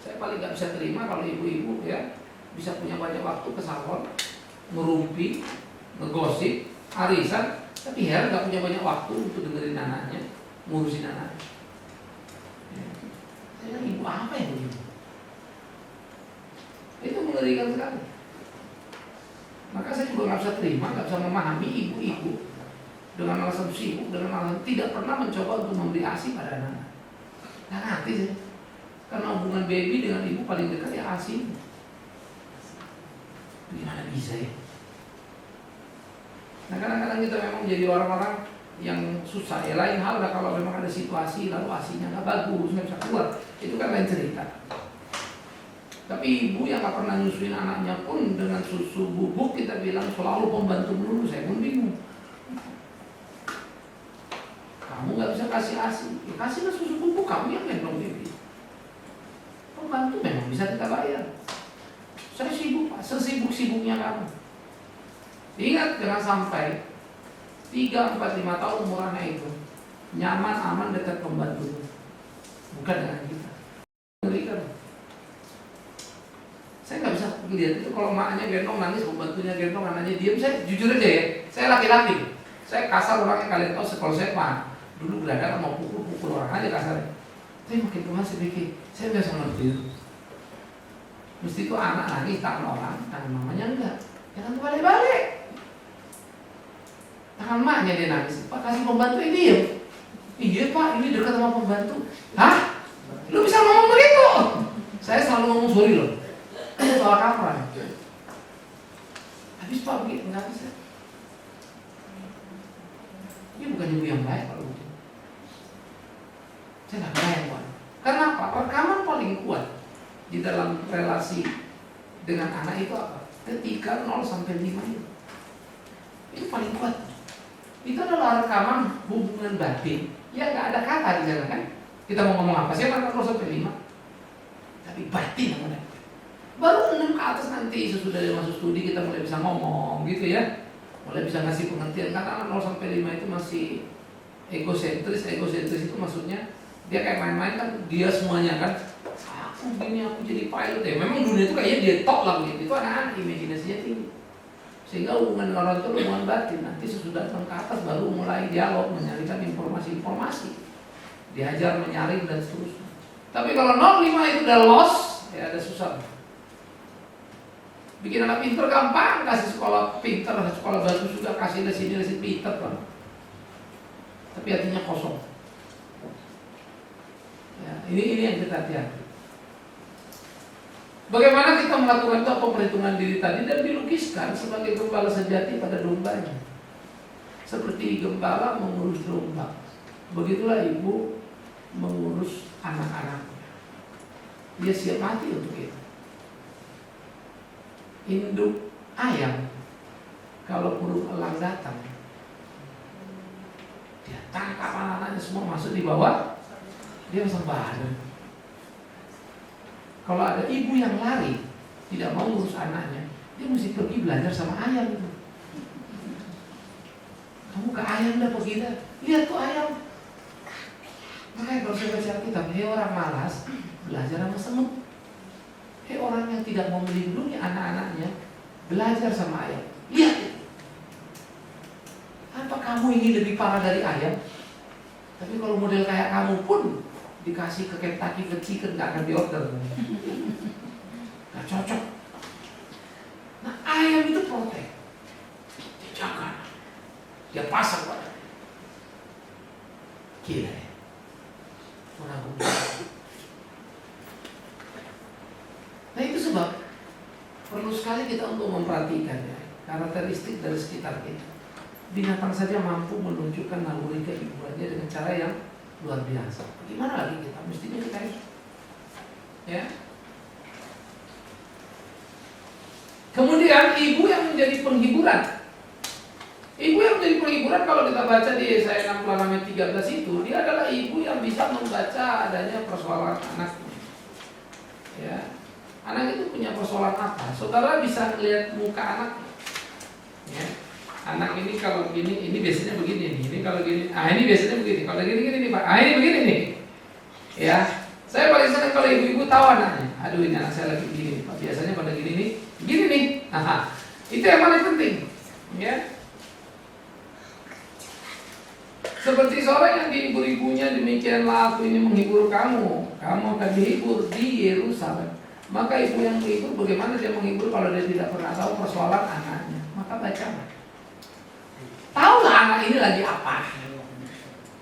Saya paling nggak bisa terima kalau ibu-ibu ya bisa punya banyak waktu ke salon, ngerumpi, ngegosip, arisan, tapi ya nggak punya banyak waktu untuk dengerin anaknya, ngurusin anaknya. Ya. Saya ibu apa ya begitu? Itu mengerikan sekali. Maka saya juga nggak bisa terima, nggak bisa memahami ibu-ibu dengan alasan sibuk, dengan alasan tidak pernah mencoba untuk memberi ASI pada anak. Nggak ngerti sih. Karena hubungan baby dengan ibu paling dekat ya ASI. Gimana bisa ya? Nah kadang-kadang kita memang jadi orang-orang yang susah. Ya lain hal lah kalau memang ada situasi lalu ASInya nggak bagus, nggak bisa keluar, itu kan lain cerita. Tapi ibu yang nggak pernah nyusuin anaknya pun dengan susu bubuk kita bilang selalu pembantu melulu, saya pun bingung. Kamu nggak bisa kasih ASI, ya kasihlah susu bubuk, kamu yang gendong baby. Pembantu memang bisa kita bayar. Saya sibuk Pak, sesibuk-sibuknya kamu. Ingat jangan sampai 3, 4, 5 tahun umur anak itu nyaman, aman dekat pembantu, bukan dengan kita. Ngerikan. Saya nggak bisa lihat itu kalau maknya gendong nangis, pembantunya gendong anaknya diam. Saya jujur aja ya, saya laki-laki, saya kasar orangnya, kalian tahu kalau saya mah dulu berada mau pukul orang aja kasarnya. Tapi makin kemana saya pikir, saya biasa ngerti itu. Mesti itu anak nangis tangan orang, tangan mamanya enggak. Jangan balik-balik. Tangan maknya dia nangis, Pak kasih pembantu ini ya. Iya Pak, ini dekat sama pembantu. Hah? Lu bisa ngomong begitu? Saya selalu ngomong sorry loh. Soal kapan? Habis Pak begitu, nggak bisa. Ini bukan ibu yang baik kalau begitu. Saya nggak bayang Pak. Karena apa? Rekaman paling kuat di dalam relasi dengan anak itu apa? Ketika 0 sampai 5 itu paling kuat. Itu adalah rekaman hubungan batin yang nggak ada kata di sana kan? Kita mau ngomong apa sih? 0 sampai 5, tapi batin yang ada. Baru 6 ke atas nanti sesudah dia masuk studi kita mulai bisa ngomong gitu ya, mulai bisa ngasih pengertian. Karena 0 sampai 5 itu masih egosentris. Egosentris itu maksudnya dia kayak main-main kan, dia semuanya kan. Aku gini, aku jadi pilot ya. Memang dunia itu kayaknya dia top lah begitu. Itu anak-anak imajinasinya tinggi. Sehingga hubungan orang itu hubungan batin. Nanti sesudah ke atas baru mulai dialog, menyarikan informasi-informasi, diajar menyaring dan seterusnya. Tapi kalau 0,5 itu udah lost, ya ada susah. Bikin anak pinter gampang, kasih sekolah pinter, sekolah bagus juga, kasih lesin pinter kan. Tapi hatinya kosong. Ya, ini yang kita hati-hati. Bagaimana kita melakukan itu, apa perhitungan diri tadi, dan dilukiskan sebagai gembala sejati pada dombanya. Seperti gembala mengurus domba, begitulah ibu mengurus anak-anaknya. Dia siap mati untuk itu. Induk ayam, kalau burung elang datang, dia tangkap anak-anaknya semua masuk di bawah, dia pasang badan. Kalau ada ibu yang lari, tidak mau ngurus anaknya, dia mesti pergi belajar sama ayam itu. Kamu ke ayam dah, pergi dah, lihat tuh ayam. Makanya kalau saya baca kitab, hei orang malas, belajar sama semut. Hei orang yang tidak mau melindungi anak-anaknya, belajar sama ayam. Lihat itu. Apa kamu ingin lebih parah dari ayam? Tapi kalau model kayak kamu pun dikasih ke Kentucky Fried Chicken, gak akan diorder. Gak cocok. Nah ayam itu protek, dijaga, dia pasang pada. Gila ya. Nah itu sebab perlu sekali kita untuk memperhatikan ya, karakteristik dari sekitar kita. Binatang saja mampu menunjukkan naluri keibuannya dengan cara yang luar biasa. Gimana lagi kita? Mestinya kita ya. Kemudian ibu yang menjadi penghiburan. Ibu yang menjadi penghiburan kalau kita baca di Yesaya 66 ayat 13 itu, dia adalah ibu yang bisa membaca adanya persoalan anaknya. Ya. Anak itu punya persoalan apa? Saudara bisa melihat muka anaknya. Ya. Anak ini kalau gini, ini biasanya begini nih. Ini kalau gini, ini biasanya begini. Kalau gini nih Pak. Ini begini nih. Ya. Saya paling senang kalau ibu-ibu tahu anaknya. Aduh, ini anak saya lagi begini Pak. Biasanya pada gini nih. Gini nih. Itu yang paling penting. Ya. Seperti seorang yang dihibur ibunya, demikianlah aku ini menghibur kamu. Kamu akan dihibur di Yerusalem. Maka ibu yang menghibur, bagaimana dia menghibur kalau dia tidak pernah tahu persoalan anaknya? Maka bacalah. Tahulah anak ini lagi apa.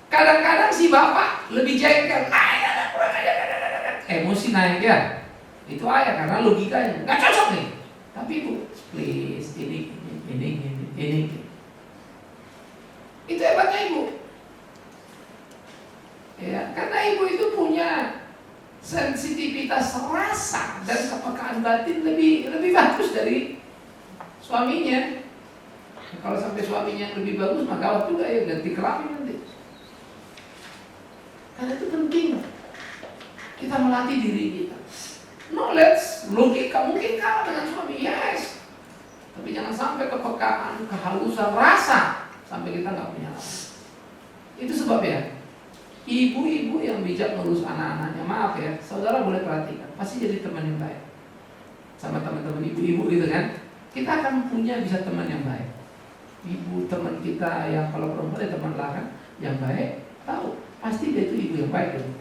Kadang-kadang si bapak lebih jengkel. Emosi naik ya. Itu ayah karena logikanya nggak cocok nih. Tapi ibu, please, ini. Itu hebatnya ibu. Ya, karena ibu itu punya sensitivitas rasa dan kepekaan batin lebih bagus dari suaminya. Kalau sampai suaminya yang lebih bagus, maka gawat juga ya, ganti kelamin nanti. Karena itu penting kita melatih diri kita. Knowledge, logika mungkin kalah dengan suami, yes. Tapi jangan sampai kepekaan, kehalusan rasa sampai kita nggak punya apa. Itu sebabnya ibu-ibu yang bijak ngurus anak-anaknya, maaf ya, saudara boleh perhatikan, pasti jadi teman yang baik sama teman-teman ibu-ibu gitu kan. Kita akan punya bisa teman yang baik. Ibu teman kita yang kalau perempuan ya teman lah kan, yang baik, tahu pasti dia itu ibu yang baik dong.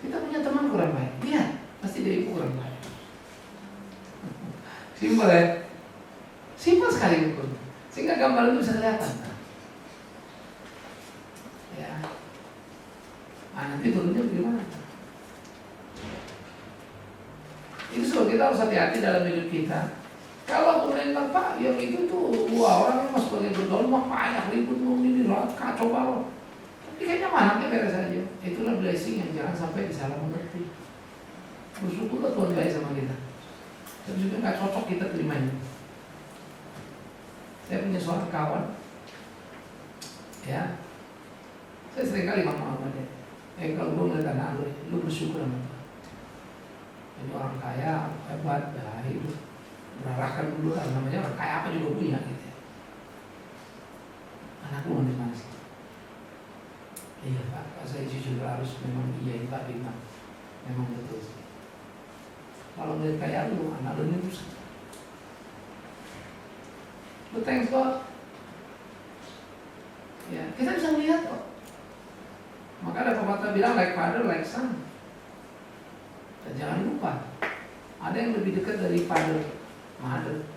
Kita punya teman kurang baik, lihat pasti dia ibu kurang baik. Simpel ya, simpel sekali ukur, sehingga gambar itu bisa kelihatan. Ya. Nanti turunnya bagaimana? Itu sebab kita harus hati-hati dalam hidup kita. Kalau kemudian Pak, yang itu tuh, wah orang yang masuk bagian bergaul mah banyak ribut ini kacau balau. Tapi kayaknya anaknya beres aja. Itulah blessing yang jangan sampai disalah mengerti. Bersyukurlah Tuhan baik sama kita. Tapi juga nggak cocok kita terimanya. Saya punya seorang kawan, ya, saya sering kali ngomong sama dia. Kalau gue ngeliat anak lu bersyukur sama Tuhan. Ini orang kaya, hebat, hidup berarahkan dulu lah, namanya orang kaya apa juga punya gitu. Anakku mau dimana sih? Iya Pak, saya jujur harus memang iya Pak Bima, memang betul sih. Kalau ngeliat kaya lu, anak lu ini rusak. But thanks God. Ya, kita bisa melihat kok. Maka ada pepatah bilang like father, like son. Dan jangan lupa, ada yang lebih dekat dari father, mother.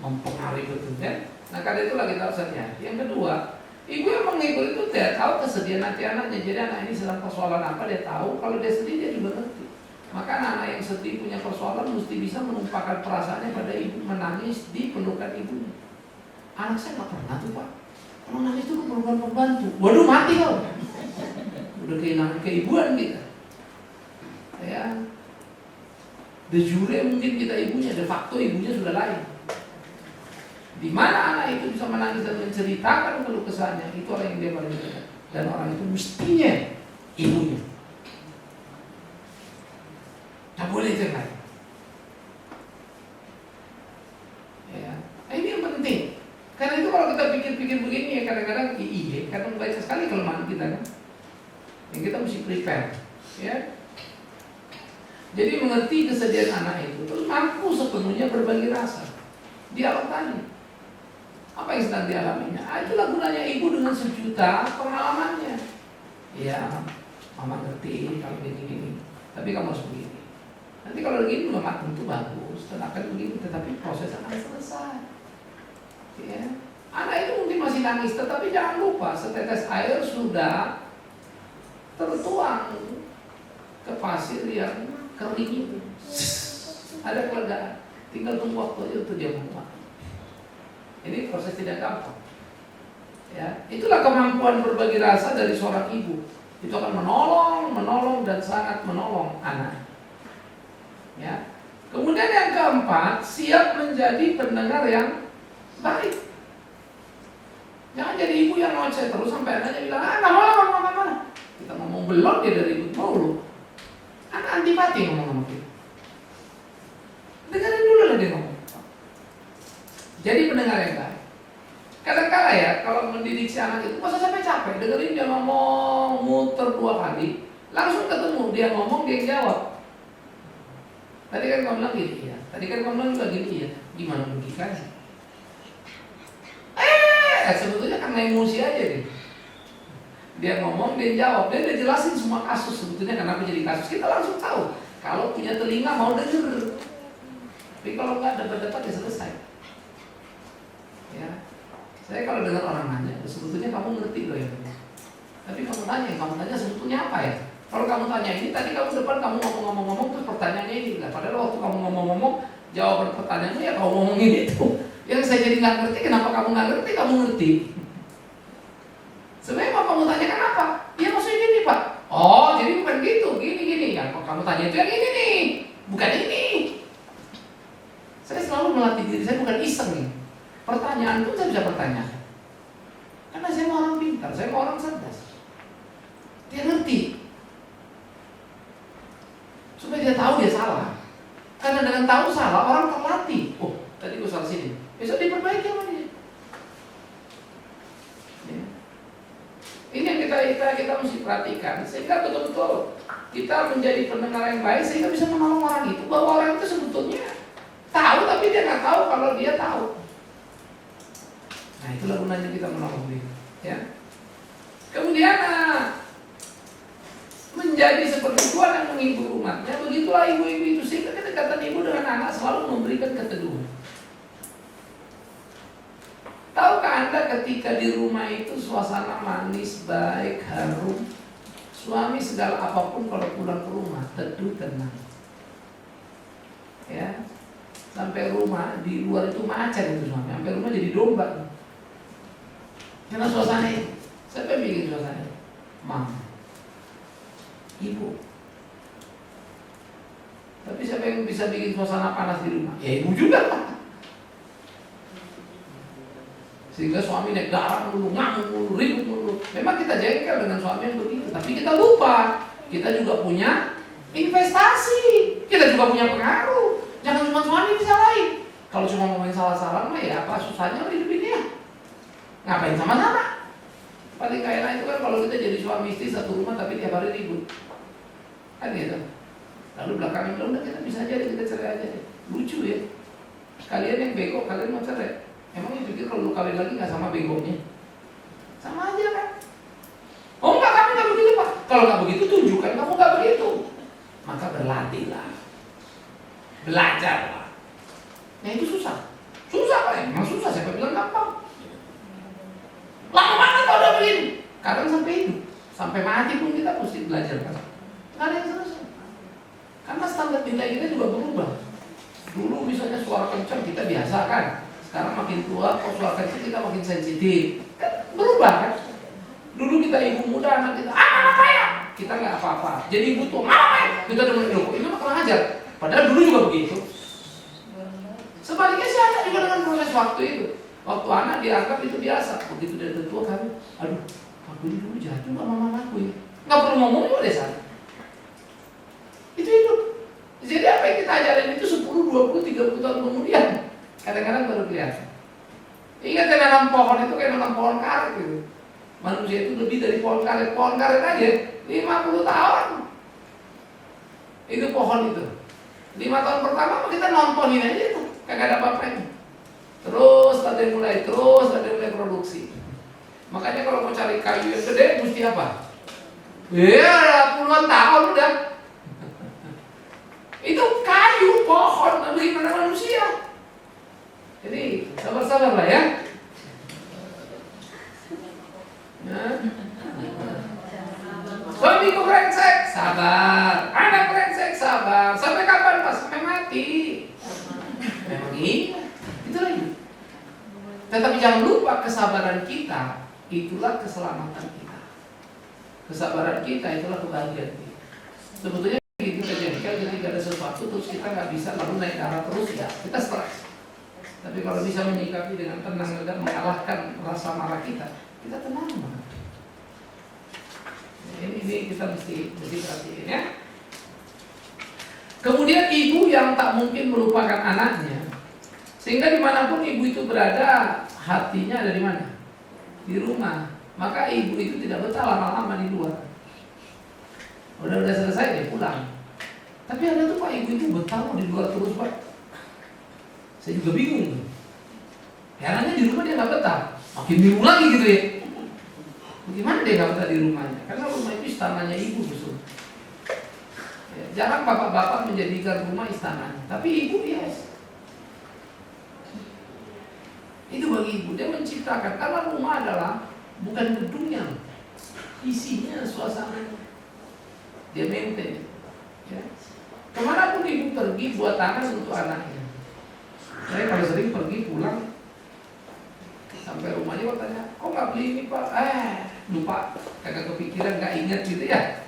Mempengaruhi betul kan? Nah karena itulah kita harus hati-hati. Yang kedua, ibu yang menghibur itu dia tahu kesedihan hati anaknya. Jadi anak ini sedang persoalan apa dia tahu. Kalau dia sedih dia juga ngerti. Maka anak yang sedih punya persoalan mesti bisa menumpahkan perasaannya pada ibu, menangis di pelukan ibunya. Anak saya nggak pernah tuh Pak. Kalau nangis itu keperluan pembantu. Waduh mati kau. Udah kehilangan keibuan kita. Ya. De jure mungkin kita ibunya, de facto ibunya sudah lain. Di mana anak itu bisa menangis dan menceritakan keluh kesahnya, itu orang yang dia paling dekat. Dan orang itu mestinya ibunya. Tak boleh itu yang lain. Ya. Nah, ini yang penting. Karena itu kalau kita pikir-pikir begini ya kadang-kadang iya, kadang baca sekali kelemahan kita kan. Yang kita mesti prepare, ya. Jadi mengerti kesedihan anak itu, terus mampu sepenuhnya berbagi rasa. Dialog tadi, apa yang sedang dialaminya? Itulah gunanya ibu dengan sejuta pengalamannya. Ya, mama ngerti kalau gini-gini, tapi kamu harus begini. Nanti kalau begini mama tentu bagus, dan akan begini, tetapi proses akan selesai. Ya. Anak itu mungkin masih nangis, tetapi jangan lupa setetes air sudah tertuang ke pasir yang kering itu. Ada kelegaan, tinggal tunggu waktu itu dia menguap. Ini proses tidak gampang. Ya, itulah kemampuan berbagi rasa dari seorang ibu. Itu akan menolong dan sangat menolong anak. Ya. Kemudian yang keempat, siap menjadi pendengar yang baik. Jangan jadi ibu yang ngoceh terus sampai anaknya bilang, nggak mau. Kita ngomong belum dia dari ibu mulu. Anak antipati ngomong sama kita. Dengarin dulu lah dia ngomong. Jadi pendengar yang baik. Kadang-kadang ya, kalau mendidik si anak itu, masa sampai capek, dengerin dia ngomong, muter 2 kali, langsung ketemu, dia ngomong, dia jawab. Tadi kan kamu bilang gini, ya. Tadi kan kamu bilang juga gini, ya. Gimana logikanya? Sebetulnya karena emosi aja deh. Dia ngomong, dia jawab, dia udah jelasin semua kasus sebetulnya kenapa jadi kasus. Kita langsung tahu. Kalau punya telinga mau denger. Tapi kalau nggak debat-debat ya selesai. Ya. Saya kalau dengar orang nanya, sebetulnya kamu ngerti loh ya. Tapi kamu tanya sebetulnya apa ya? Kalau kamu tanya ini, tadi kamu depan kamu ngomong-ngomong terus pertanyaannya ini. Nah, padahal waktu kamu ngomong-ngomong, jawaban pertanyaannya ya kamu ngomongin itu. Yang saya jadi nggak ngerti, kenapa kamu nggak ngerti? Kamu ngerti. Sebenarnya mau kamu tanyakan apa? Ya maksudnya gini Pak. Oh jadi bukan gitu, gini. Yang kamu tanya itu yang ini nih, bukan ini. Saya selalu melatih diri saya bukan iseng nih. Pertanyaan itu saya bisa bertanya. Karena saya mau orang pintar, saya mau orang cerdas. Dia ngerti. Supaya dia tahu dia salah. Karena dengan tahu salah orang terlatih. Oh tadi gue salah sini. Besok diperbaiki sama dia. Ya. Ini yang kita mesti perhatikan sehingga betul-betul kita menjadi pendengar yang baik sehingga bisa menolong orang itu, bahwa orang itu sebetulnya tahu tapi dia nggak tahu kalau dia tahu. Nah itulah gunanya kita menolong dia. Ya. Kemudian menjadi seperti Tuhan yang menghibur umatnya. Begitulah ibu-ibu itu sehingga kedekatan ibu dengan anak selalu memberikan keteduhan. Tahukah Anda ketika di rumah itu suasana manis, baik, harum, suami segala apapun kalau pulang ke rumah teduh tenang. Ya, sampai rumah di luar itu macan itu suami, sampai rumah jadi domba. Karena suasana itu, siapa yang bikin suasana itu? Mama, ibu. Tapi siapa yang bisa bikin suasana panas di rumah? Ya ibu juga. Sehingga suami naik darah dulu, ngamuk dulu, ribut dulu. Memang kita jengkel dengan suami yang begitu, tapi kita lupa kita juga punya investasi, kita juga punya pengaruh. Jangan cuma suami disalahin. Kalau cuma ngomongin salah-salah mah ya apa susahnya hidup ini ya? Ngapain sama-sama? Paling gak enak itu kan kalau kita jadi suami istri satu rumah tapi tiap hari ribut, kan gitu. Lalu belakangnya bilang udah kita bisa aja deh, kita cerai aja deh. Lucu ya. Kalian yang bego, kalian mau cerai. Emang lu pikir kalau lu kawin lagi gak sama begonya? Sama aja kan? Oh enggak, kami gak begitu Pak. Kalau gak begitu tunjukkan kamu gak begitu. Maka berlatihlah, belajarlah. Nah itu susah. Susah Pak, emang susah, siapa bilang gampang. Lama banget kalau udah begini. Kadang sampai hidup, sampai mati pun kita mesti belajar kan. Gak ada yang selesai. Karena standar nilai kita juga berubah. Dulu misalnya suara kencang kita biasa kan. Sekarang makin tua, kok suara kecil kita makin sensitif. Kan berubah kan? Dulu kita ibu muda, anak kita, apa ya? Kita nggak apa-apa. Jadi ibu tua, apa ya? Kita demen ilmu. Ini mah kurang ajar. Padahal dulu juga begitu. Sebaliknya si anak juga dengan proses waktu itu. Waktu anak dianggap itu biasa. Begitu dia tua kan, aduh, aku ini dulu jahat juga sama mamaku ya. Nggak perlu ngomong juga deh sana. Itu hidup. Jadi apa yang kita ajarin itu 10, 20, 30 tahun kemudian kadang-kadang baru kelihatan. Ingat ya, nanam pohon itu kayak nanam pohon karet gitu. Manusia itu lebih dari pohon karet. Pohon karet aja 50 tahun. Itu pohon itu. 5 tahun pertama kita nontonin aja itu, kagak ada apa-apanya. Terus ada yang mulai produksi. Makanya kalau mau cari kayu yang gede mesti apa? Ya puluhan tahun udah. Itu kayu, pohon, bagaimana manusia. Jadi sabar-sabar lah ya. Suamiku brengsek, sabar. Anak brengsek, sabar. Sampai kapan Pak? Sampai mati. Memang iya. Itu lagi. Tetapi jangan lupa kesabaran kita itulah keselamatan kita. Kesabaran kita itulah kebahagiaan kita. Sebetulnya kita jengkel ketika ada sesuatu terus kita nggak bisa lalu naik darah terus, ya kita stres. Tapi kalau bisa menyikapi dengan tenang dan mengalahkan rasa marah kita tenang banget. Ini kita mesti perhatiin ya. Kemudian ibu yang tak mungkin melupakan anaknya, sehingga dimanapun ibu itu berada, hatinya ada di mana? Di rumah. Maka ibu itu tidak betah lama-lama di luar. Udah selesai dia pulang. Tapi ada tuh Pak, ibu itu betah di luar terus Pak. Saya juga bingung. Herannya di rumah dia nggak betah, makin bingung lagi gitu ya. Bagaimana dia nggak betah di rumahnya? Karena rumah itu istananya ibu justru. Ya, jarang bapak-bapak menjadikan rumah istananya, tapi ibu yes. Itu bagi ibu, dia menciptakan. Karena rumah adalah bukan gedungnya, isinya, suasananya. Dia maintain. Ya. Kemanapun ibu pergi, buat tangan untuk anaknya. Saya kalau sering pergi pulang, sampai rumahnya kok tanya, kok nggak beli ini Pak? Lupa, kagak kepikiran, nggak ingat gitu ya.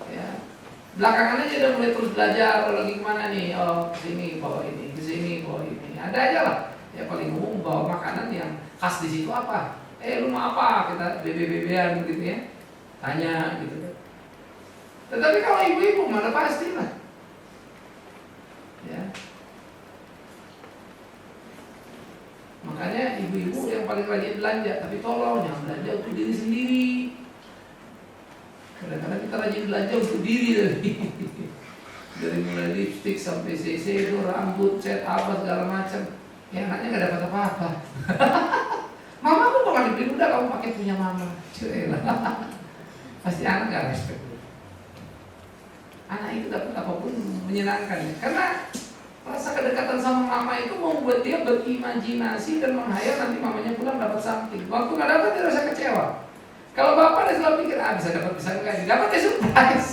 Ya. Belakangan aja udah mulai terus belajar, lagi kemana nih? Oh kesini bawa ini, kesini bawa ini. Ada aja lah. Ya paling umum bawa makanan yang khas di situ apa? Lu mau apa? Kita bebe-bebean gitu ya. Tanya gitu. Tetapi kalau ibu-ibu mana pasti lah. Ya. Makanya ibu-ibu yang paling rajin belanja, tapi tolong yang belanja untuk diri sendiri. Kadang-kadang kita rajin belanja untuk diri dari mulai lipstick sampai CC itu, rambut, cat apa segala macam. Ya anaknya nggak dapat apa-apa. Mama pun kalau dibeli udah kamu pakai punya mama. Pasti anak nggak respect. Anak itu dapat apapun menyenangkan, karena rasa kedekatan sama mama itu membuat dia berimajinasi dan menghayal nanti mamanya pulang dapat something. Waktu nggak dapat dia rasa kecewa. Kalau bapak dia selalu pikir bisa dapat bisa enggak, dapat dia surprise.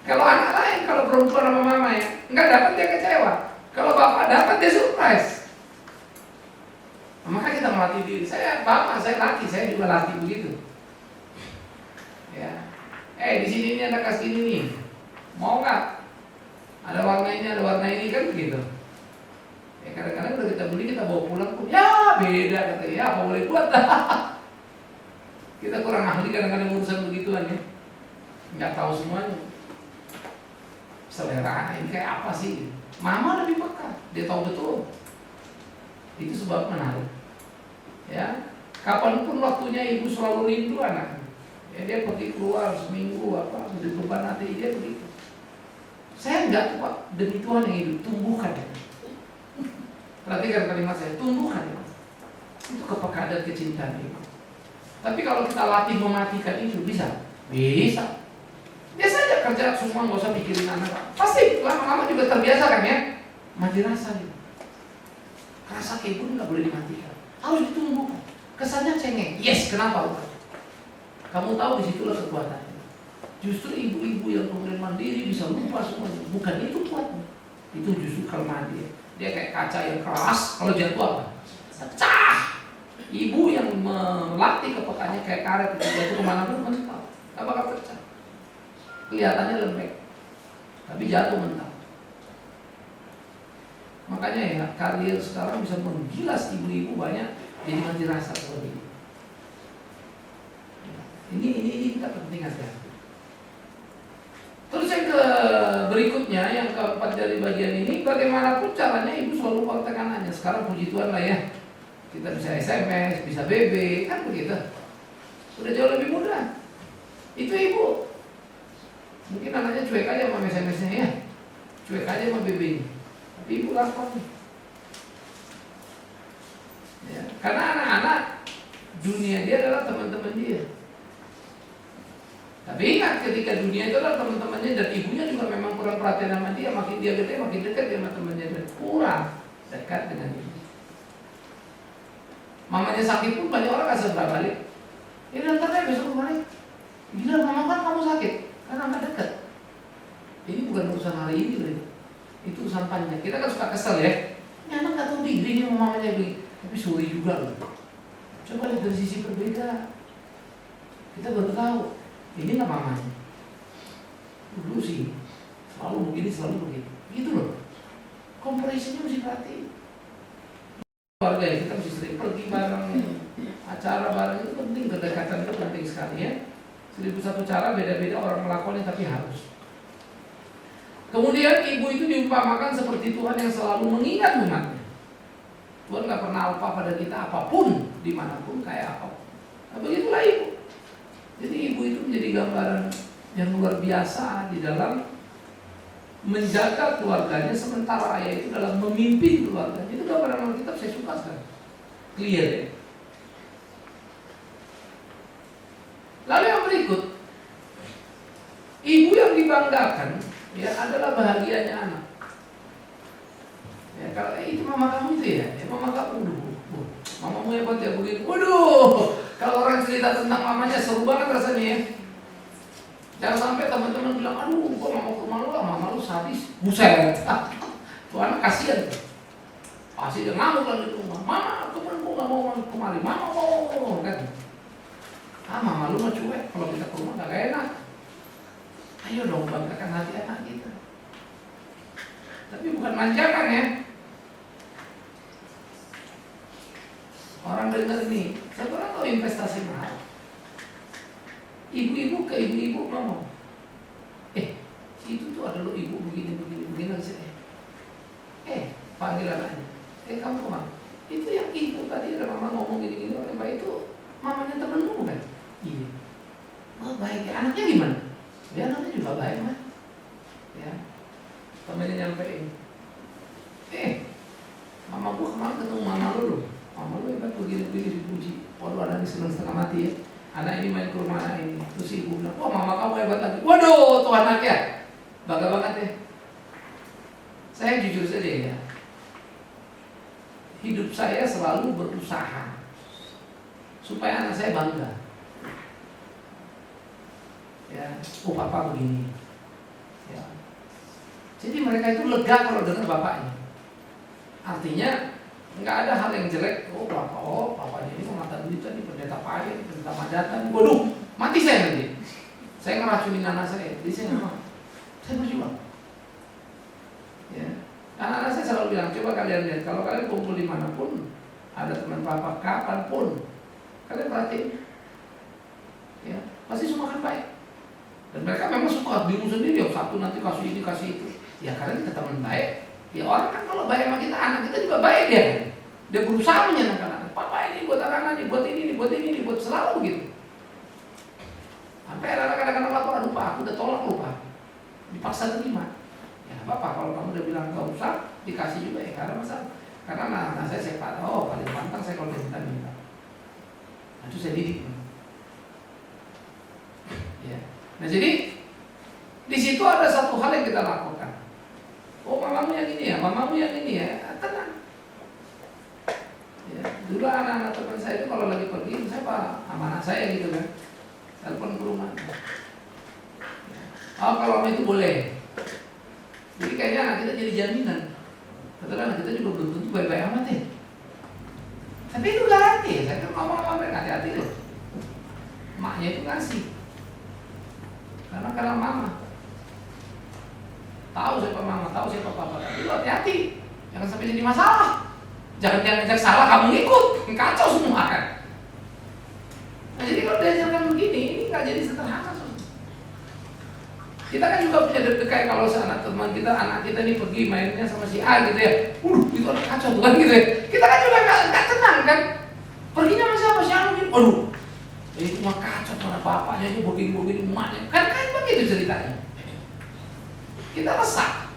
Kalau anak lain, kalau perempuan sama mama ya nggak dapat dia kecewa. Kalau bapak dapat dia surprise. Maka kita melatih diri. Saya bapak, saya laki, saya juga latih begitu. Ya. Di sini ini ada kas ini nih. Mau nggak? Ada warna ini kan begitu. Ya kadang-kadang udah kita beli, kita bawa pulang pun ya beda kata ya, apa boleh buat. Kita kurang ahli kadang-kadang urusan begituan ya. Nggak tahu semuanya. Selera ini kayak apa sih? Mama lebih peka, dia tahu betul. Itu sebab menarik. Ya, kapanpun waktunya ibu selalu rindu anak. Ya, dia pergi keluar seminggu apa, udah beban hati dia begitu. Saya enggak Pak, demi Tuhan yang hidup, tumbuhkan ya. Perhatikan kalimat saya, tumbuhkan ya. Itu kepekaan dan kecintaan ibu. Tapi kalau kita latih mematikan itu bisa? Bisa. Biasa aja kerja semua, nggak usah pikirin anak. Pasti lama-lama juga terbiasa kan ya. Mati rasa gitu. Rasa kayak ibu nggak boleh dimatikan, harus ditumbuhkan. Kesannya cengeng. Yes, kenapa? Kamu tahu disitulah kekuatannya. Justru ibu-ibu yang kemudian mandiri bisa lupa semuanya. Bukan itu kuatnya. Itu justru kelemahan dia. Dia kayak kaca yang keras, kalau jatuh apa? Pecah. Ibu yang melatih kepekaannya kayak karet, itu jatuh kemana-mana mental, nggak bakal pecah. Kelihatannya lembek, tapi jatuh mental. Makanya ya karir sekarang bisa menggilas ibu-ibu banyak jadi mati rasa seperti ini. Ini kita penting aja. Terus yang berikutnya, yang keempat dari bagian ini, bagaimanapun caranya ibu selalu kontak anaknya. Sekarang puji Tuhan lah ya, kita bisa SMS, bisa BB, kan begitu. Sudah jauh lebih mudah. Itu ibu. Mungkin anaknya cuek aja sama SMS-nya ya, cuek aja sama BB-nya. Tapi ibu lapor nih. Ya, karena anak-anak dunia dia adalah teman-teman dia. Tapi ingat, ketika dunia itu adalah teman-temannya dan ibunya juga memang kurang perhatian sama dia, makin dia gede makin dekat dia sama temannya dan kurang dekat dengan ibu. Mamanya sakit pun banyak orang nggak segera balik. Ya ntar deh besok balik. Gila mama kan kamu sakit karena nggak dekat. Ini bukan urusan hari ini loh. Itu urusan panjang. Kita kan suka kesel ya. Ini anak nggak tahu diri ini mamanya begini. Tapi sorry juga loh. Coba lihat dari sisi berbeda. Kita baru tahu. Ini nggak mamanya. dulu sih selalu begini, selalu begitu. Gitu loh. Komparisinya mesti perhatiin. Keluarga ya, kita mesti sering pergi bareng, acara bareng itu penting, kedekatan itu penting sekali ya. 1001 cara beda-beda orang melakukannya tapi harus. Kemudian ibu itu diumpamakan seperti Tuhan yang selalu mengingat umatnya. Tuhan gak pernah lupa pada kita apapun, dimanapun, kayak apapun. Nah, begitulah ibu. Jadi ibu itu menjadi gambaran yang luar biasa di dalam menjaga keluarganya, sementara ayah itu dalam memimpin keluarganya. Itu gambaran Alkitab saya suka sekali. Clear ya. Lalu yang berikut, ibu yang dibanggakan ya adalah bahagianya anak. Ya, kalau itu mama kamu itu ya mama kamu dulu. Mamamu hebat ya begitu. Waduh, kalau orang cerita tentang mamanya seru banget rasanya ya. Jangan sampai teman-teman bilang, aduh, gua mau ke rumah lu, mama lu sadis. Buset. Tuh anak kasihan. Pasti dia ngamuk lagi di rumah. Mama, temen gua gak mau masuk kemari. Mama mau kan. Mama lu mah cuek. Kalau kita ke rumah gak enak. Ayo dong banggakan hati anak kita. Tapi bukan manjakan ya. Orang dengar nih, saya pernah tahu investasi mahal. Ibu-ibu ke ibu-ibu ngomong, itu tuh ada lo ibu begini panggilan aja. Kamu kemana? Itu yang ibu tadi ada mama ngomong gini-gini, Mbak itu mamanya temenmu kan? Iya. Oh baik ya, anaknya gimana? Ya anaknya juga baik mah. Ya, temennya nyampein. Mama gua kemarin ketemu mama lu. Mama lu hebat begini-begini dipuji. Waduh anaknya senang setengah mati ya. Anak ini main ke rumah anak ini. Terus ibu bilang, wah mama kamu hebat lagi. Waduh tuh anaknya bangga banget ya. Saya jujur saja ya, hidup saya selalu berusaha supaya anak saya bangga. Ya, oh papa begini. Ya. Jadi mereka itu lega kalau dengar bapaknya. Artinya nggak ada hal yang jelek. Oh papanya ini mata duitan, ini pendeta pahit, pendeta madatan. Waduh, mati saya nanti. Saya ngeracunin anak saya. Jadi saya nggak mau. Saya berjuang. Ya, anak-anak saya selalu bilang, coba kalian lihat, kalau kalian kumpul dimanapun, ada teman papa kapanpun, kalian perhatiin, ya pasti semua akan baik. Dan mereka memang suka bingung sendiri, satu nanti kasih ini kasih itu. Ya kalian kita teman baik. Ya orang kan kalau baik sama kita, anak kita juga baik dia. Dia berusaha menyenangkan anak. Papa ini buat anak ini, buat ini, buat ini, buat selalu gitu. Sampai anak kadang-kadang laporan, lupa, aku udah tolak lupa, dipaksa terima. Ya apa kalau kamu udah bilang gak usah, dikasih juga ya karena masa. Karena anak saya paling pantang saya kalau dia minta. Nah itu saya didik. Ya. Nah jadi di situ ada satu hal yang kita lakukan. Oh mamamu yang ini ya, mamamu yang ini ya, tenang. Ya, dulu anak-anak teman saya itu kalau lagi pergi, saya sama anak saya gitu kan, telepon ke rumah. Oh kalau itu boleh. Jadi kayaknya anak kita jadi jaminan. Betul anak kita juga belum tentu baik-baik amat ya. Tapi itu garanti ya, saya kan ngomong sama mereka hati-hati loh. Maknya itu ngasih. Karena mama tahu siapa mama, tahu siapa papa. Tapi lu hati-hati, jangan sampai jadi masalah. Jangan ngajak salah kamu ikut, kacau semua kan. Nah jadi kalau diajarkan begini, ini nggak jadi sederhana. Kita kan juga punya deg-degan kalau seanak teman kita, anak kita nih pergi mainnya sama si A gitu ya. Itu anak kacau bukan gitu ya. Kita kan juga nggak tenang kan. Perginya sama siapa sih anu gitu. Itu mah kacau mana bapaknya itu begini emaknya. Kan begitu ceritanya. Kita resah.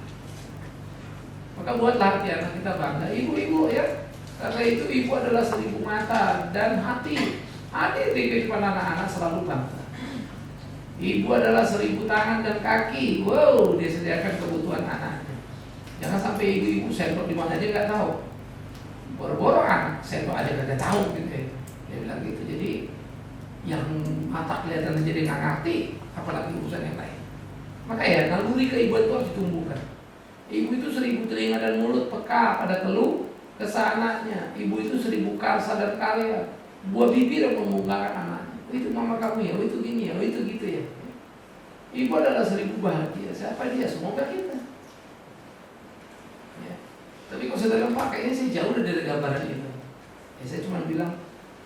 Maka buatlah hati anak kita bangga. Ibu-ibu ya. Karena itu ibu adalah 1000 mata dan hati. Hadir di kehidupan anak-anak selalu bangga. Ibu adalah 1000 tangan dan kaki. Wow, dia sediakan kebutuhan anaknya. Jangan sampai ibu-ibu sendok di mana aja nggak tahu. Boro-boro anak sendok aja nggak tahu gitu ya. Dia bilang gitu. Jadi yang mata kelihatan jadi nggak ngerti, apalagi urusan yang lain. Maka ya naluri keibuan itu harus ditumbuhkan. Ibu itu 1000 telinga dan mulut peka pada keluh kesah anaknya. Ibu itu 1000 karsa dan karya. Buah bibir yang membungkakan anaknya. Itu mama kamu ya, itu gini ya, itu gitu ya. Ibu adalah 1000 bahagia. Siapa dia? Semoga kita. Ya. Tapi kalau saudara bilang, Pak, kayaknya saya jauh dari gambaran itu. Ya, saya cuma bilang,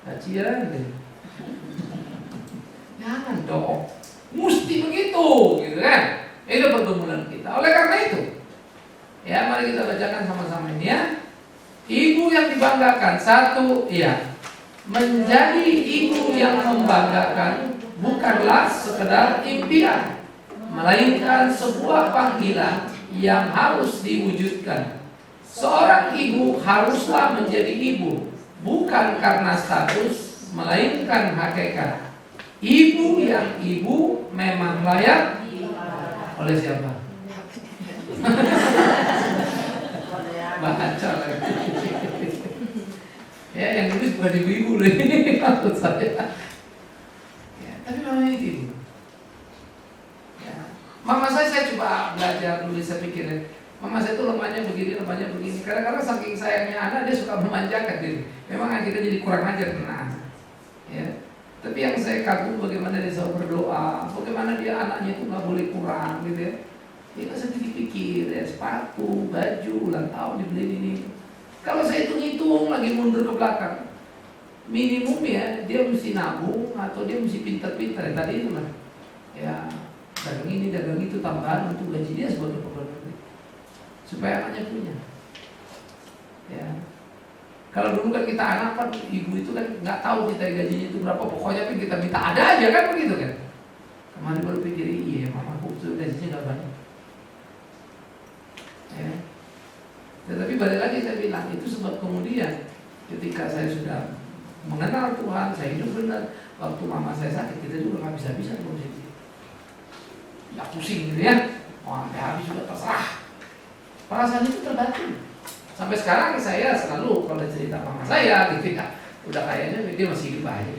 kajian deh. Jangan dong, mesti begitu, gitu kan? Itu pergumulan kita. Oleh karena itu, ya mari kita bacakan sama-sama ini ya. Ibu yang dibanggakan, satu, ya, menjadi ibu yang membanggakan bukanlah sekedar impian, melainkan sebuah panggilan yang harus diwujudkan. Seorang ibu haruslah menjadi ibu, bukan karena status, melainkan hakikat. Ibu yang ibu memang layak oleh siapa? Baca lagi. Ya, yang itu bukan ibu-ibu nih, maksud saya. Ya, tapi namanya ibu. Ya. Mama saya coba belajar dulu, saya pikirin. Mama saya itu lemahnya begini. Kadang-kadang saking sayangnya anak, dia suka memanjakan diri. Memang kita jadi kurang ajar kena anak. Ya. Tapi yang saya kagum bagaimana dia selalu berdoa, bagaimana dia anaknya itu nggak boleh kurang, gitu ya. Dia nggak sedikit pikir, ya sepatu, baju, ulang tahun dibeli ini. Kalau saya hitung lagi mundur ke belakang, minimum ya dia mesti nabung atau dia mesti pintar-pintar. Tadi itu lah, ya dagang ini dagang itu tambahan untuk gaji dia sebagai pegawai negeri, supaya anaknya punya. Ya. Kalau dulu kan kita anak kan, ibu itu kan nggak tahu kita gajinya itu berapa, pokoknya kan kita minta ada aja kan begitu kan. Kemarin baru pikir, iya mamaku itu gajinya nggak banyak. Ya. Tetapi balik lagi saya bilang, itu sebab kemudian ketika saya sudah mengenal Tuhan, saya hidup benar. Waktu mama saya sakit, kita juga nggak bisa-bisa ngurusin dia. Ya pusing gitu ya, mau sampai habis juga terserah. Perasaan itu terbantu. Sampai sekarang saya selalu kalau cerita mama saya gitu ya, udah kayaknya dia masih hidup aja.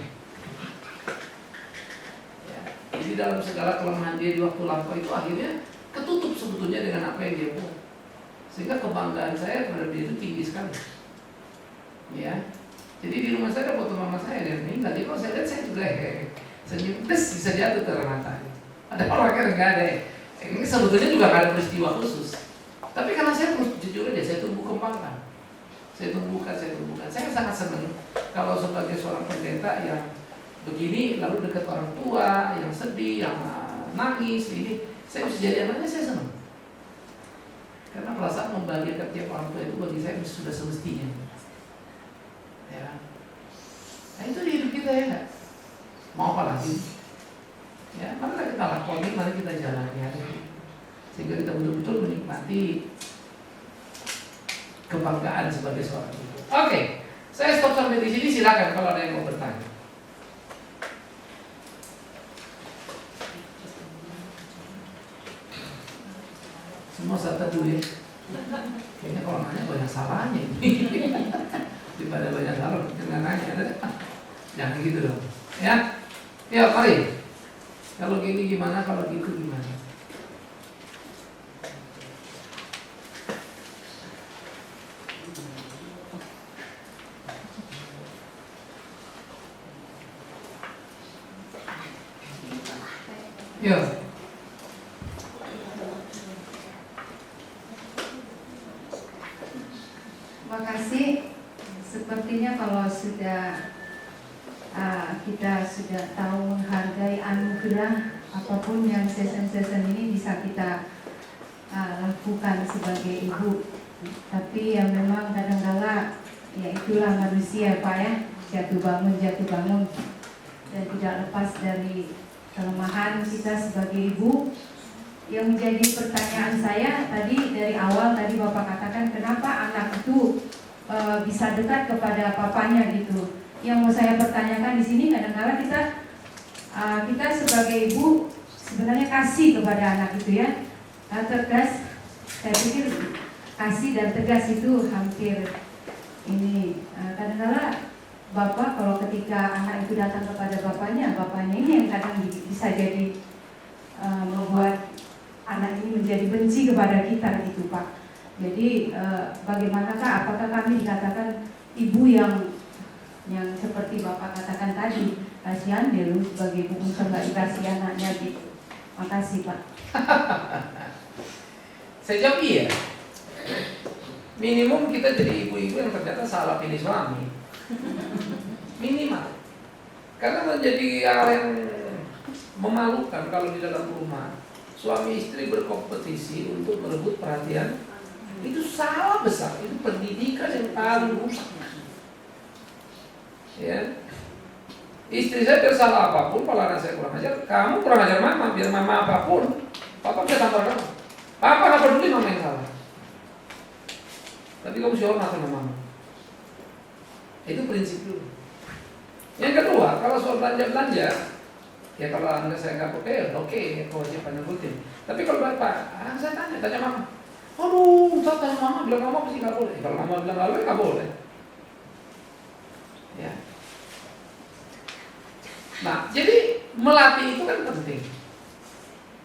Ya, jadi dalam segala kelemahan dia di waktu lampau itu akhirnya ketutup sebetulnya dengan apa yang dia buat. Sehingga kebanggaan saya pada dia itu tinggi sekali. Ya, jadi di rumah saya ada foto mama saya dan meninggal. Jadi kalau saya lihat saya juga senyum, bisa jatuh ke mata. Ada orang nggak ada. Ini sebetulnya juga nggak ada peristiwa khusus. Tapi karena saya terus jujur aja, saya tumbuh kembangkan. Saya tumbuhkan. Saya sangat senang kalau sebagai seorang pendeta yang begini, lalu dekat orang tua, yang sedih, yang nangis, ini saya bisa jadi anaknya, saya senang. Karena perasaan membahagiakan tiap orang tua itu bagi saya sudah semestinya. Ya. Nah itu di hidup kita ya enggak? Mau apa lagi? Ya, mari kita lakoni, mari kita jalani hari ini. Sehingga kita betul-betul menikmati kebanggaan sebagai seorang ibu. Oke, saya stop sampai di sini. Silakan kalau ada yang mau bertanya. Semua serta dulu ya. Kayaknya kalau nanya banyak salahnya ini. Daripada banyak salah, jangan nanya. Jangan gitu dong. Ya, ya mari. Kalau gini gimana? Kalau gitu gimana? Ya. Terima kasih. Sepertinya kalau sudah kita sudah tahu menghargai anugerah, apapun yang sesen-sesen ini bisa kita lakukan sebagai ibu. Tapi yang memang kadang-kala ya itulah manusia Pak ya, jatuh bangun dan tidak lepas dari kelemahan kita sebagai ibu. Yang menjadi pertanyaan saya tadi dari awal tadi Bapak katakan kenapa anak itu bisa dekat kepada papanya gitu. Yang mau saya pertanyakan di sini kadang-kadang kita sebagai ibu sebenarnya kasih kepada anak itu ya, tegas. Saya pikir kasih dan tegas itu hampir ini kadang-kadang bapak kalau ketika anak itu datang kepada bapaknya ini yang kadang bisa jadi membuat anak ini menjadi benci kepada kita gitu Pak. Jadi bagaimanakah, apakah kami dikatakan ibu yang seperti Bapak katakan tadi, kasihan dia lu sebagai ibu nggak dikasih anaknya gitu. Makasih Pak. Saya jawab iya. Minimum kita jadi ibu-ibu yang ternyata salah pilih suami. Minimal. Karena menjadi hal yang memalukan kalau di dalam rumah suami istri berkompetisi untuk merebut perhatian. Itu salah besar. Itu pendidikan yang paling rusak. Ya. Istri saya bersalah apapun, kalau anak saya kurang ajar, kamu kurang ajar mama, biar mama apapun, papa bisa tampar kamu. Papa nggak peduli mama yang salah. Tapi kamu mesti hormat sama mama. Itu prinsip dulu. Yang kedua, kalau soal belanja, ya kalau anda saya nggak oke, kewajibannya rutin. Tapi kalau bapak, saya tanya mama. Aduh, saya tanya mama, bilang mama pasti nggak boleh. Kalau mama bilang nggak boleh. Ya. Nah, jadi melatih itu kan penting.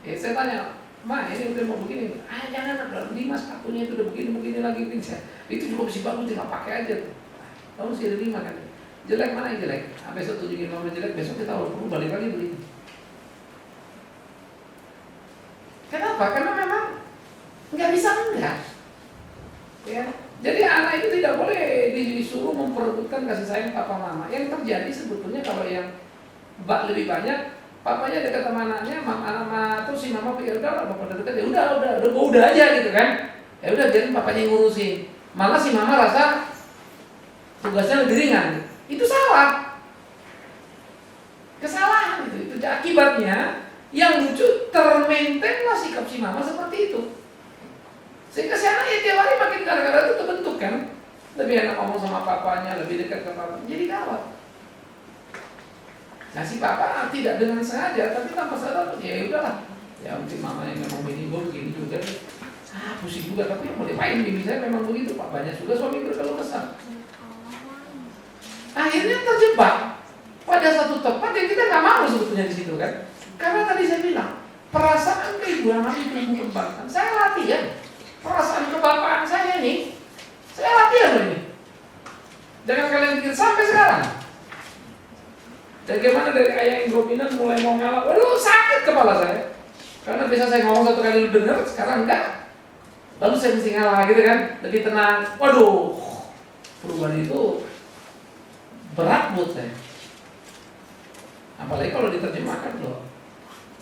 Ya, saya tanya, Ma, ini udah mau begini. Jangan, Dimas pakunya itu udah begini lagi. Itu juga bisa bagus, tinggal pakai aja tuh. Kamu sih ada 5 kan? Jelek mana yang jelek? Besok tunjukin mama jelek, besok kita harus balik lagi beli. Kenapa? Karena memang nggak bisa enggak. Ya. Jadi anak itu tidak boleh disuruh memperebutkan kasih sayang papa mama. Yang terjadi sebetulnya kalau yang lebih banyak, papanya dekat sama anaknya, anak terus si mama pikir udah bapak udah dekat, ya udah aja gitu kan. Ya udah jadi papanya yang ngurusin. Malah si mama rasa tugasnya lebih ringan. Itu salah. Kesalahan itu akibatnya yang lucu termaintainlah sikap si mama seperti itu. Sehingga si anak ya tiap hari makin gara-gara itu terbentuk kan. Lebih enak ngomong sama papanya, lebih dekat ke papanya. Jadi gawat. Nah si papa tidak dengan sengaja, tapi tanpa sadar, ya udahlah. Ya mungkin mamanya memang begini juga. Pusing juga, tapi mau dipain bibi saya memang begitu. Papanya sudah suami berkeluh kesah. Akhirnya terjebak pada satu tempat yang kita nggak mau sebetulnya di situ kan. Karena tadi saya bilang perasaan keibuan harus tumbuh kembangkan. Saya latihan perasaan kebapaan saya nih. Saya latihan loh ini. Jangan kalian pikir sampai sekarang. Bagaimana dari ayah yang dominan mulai mau ngalah, waduh sakit kepala saya. Karena biasa saya ngomong satu kali lu denger, sekarang enggak. Lalu saya mesti ngalah gitu kan, lebih tenang. Waduh, perubahan itu berat buat saya. Apalagi kalau diterjemahkan loh.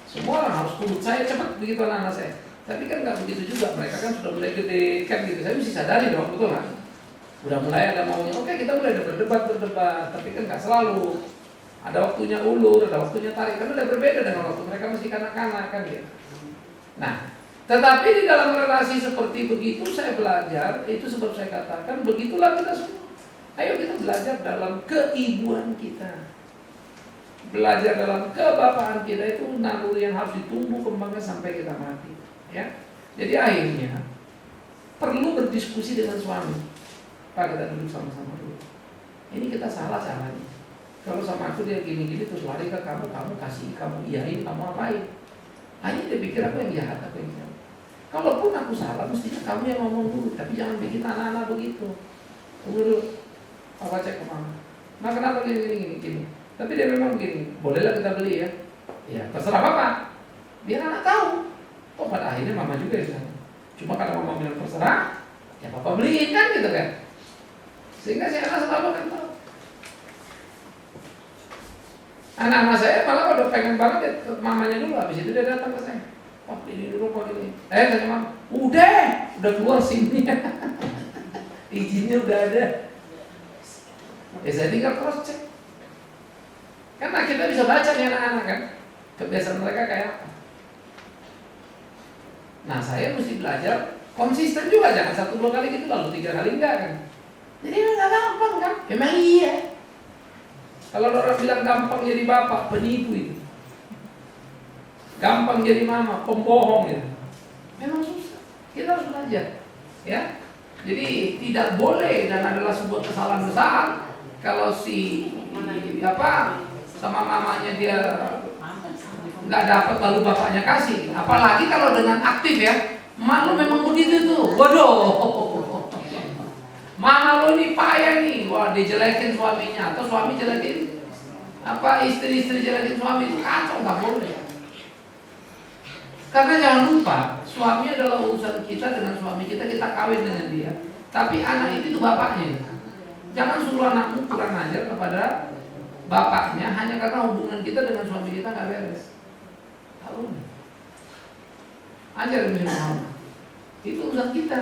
Semua orang harus turut saya cepat begitu anak-anak saya. Tapi kan nggak begitu juga, mereka kan sudah mulai gede kan gitu. Saya mesti sadari dong, betul kan? Udah mulai ada maunya, oke kita mulai ada berdebat, tapi kan nggak selalu. Ada waktunya ulur, ada waktunya tarik, kan udah berbeda dengan waktu mereka masih kanak-kanak kan gitu. Nah, tetapi di dalam relasi seperti begitu saya belajar, itu sebab saya katakan begitulah kita semua. Ayo kita belajar dalam keibuan kita. Belajar dalam kebapaan kita itu naluri yang harus ditumbuh kembangkan sampai kita mati. Ya, jadi akhirnya perlu berdiskusi dengan suami. Pak, kita duduk sama-sama dulu. Ini kita salah caranya. Kalau sama aku dia gini-gini terus lari ke kamu kasih, kamu iyain, kamu apain? Hanya dia pikir aku yang jahat, aku yang jahat. Kalaupun aku salah, mestinya kamu yang ngomong dulu. Tapi jangan bikin anak-anak begitu. Tunggu dulu, Papa cek ke mama. Nah kenapa gini. Tapi dia memang begini, bolehlah kita beli ya. Ya terserah Papa. Biar anak tahu. Oh pada akhirnya mama juga yang bilang. Cuma karena mama bilang terserah, ya Papa beliin kan gitu kan. Sehingga si anak selalu kan tahu. Anak-anak saya malah udah pengen banget ya, mamanya dulu, habis itu dia datang ke saya. Pak ini dulu, Pak ini. Tanya mama, udah keluar SIM-nya. Izinnya udah ada. Ya saya tinggal cross check. Karena kita bisa baca nih anak-anak kan, kebiasaan mereka kayak apa. Nah saya mesti belajar konsisten juga, jangan 1-2 kali gitu lalu 3 kali enggak kan. Jadi nggak gampang kan? Memang iya. Kalau orang bilang gampang jadi bapak, penipu itu. Gampang jadi mama, pembohong itu. Memang susah. Kita harus belajar, ya. Jadi tidak boleh dan adalah sebuah kesalahan besar kalau sama mamanya dia nggak dapat lalu bapaknya kasih. Apalagi kalau dengan aktif ya. Malu memang begitu tuh. Waduh. Mama lo ini payah nih, wah dijelekin suaminya atau suami jelekin istri jelekin suami itu kacau, nggak boleh. Karena jangan lupa, suami adalah urusan kita dengan suami kita kawin dengan dia. Tapi anak itu bapaknya. Jangan suruh anakmu kurang ajar kepada bapaknya hanya karena hubungan kita dengan suami kita nggak beres. Tahu nih? Ajar Muhammad. Itu urusan kita.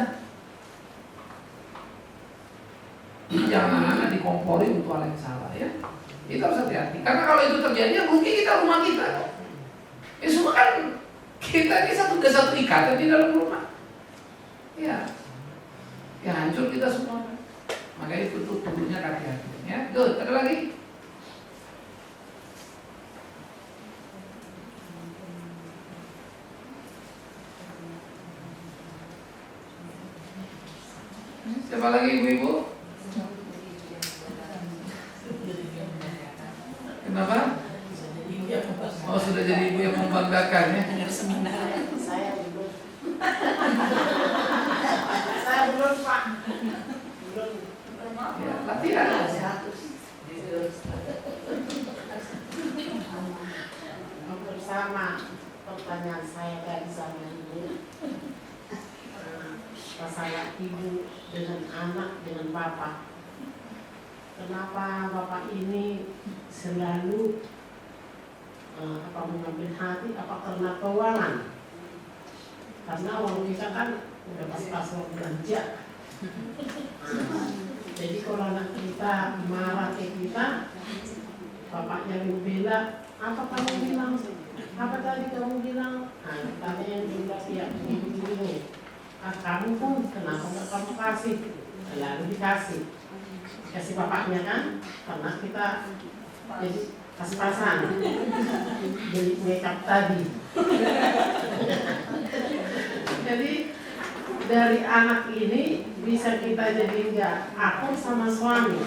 Jangan anak dikompori untuk hal yang salah ya. Itu harus hati-hati. Karena kalau itu terjadi, ya mungkin kita rumah kita. Ya semua kan kita ini satu kesatu ikatan di dalam rumah. Ya, ya hancur kita semua. Makanya itu tuh perlunya hati-hati. Ya, good. Ada lagi? Siapa lagi ibu-ibu? Kenapa? Oh, sudah jadi ibu yang membanggakan ya? Saya belum. Saya belum, Pak. Belum. Ya, latihan. Bersama pertanyaan saya tadi sama ibu, masalah ibu dengan anak dengan bapak. Kenapa bapak ini selalu mengambil hati apa karena keuangan? Karena uang kita kan udah pas-pas uang belanja. Jadi kalau anak kita marah ke kita, bapaknya membela, apa kamu bilang? Apa tadi kamu bilang? Nah, tanya yang bilang ya begini. Kamu pun kenapa nggak kamu kasih? Lalu dikasih bapaknya kan? Karena kita jadi pas-pasan beli makeup tadi. Jadi dari anak ini bisa kita jadi nggak akur sama suami.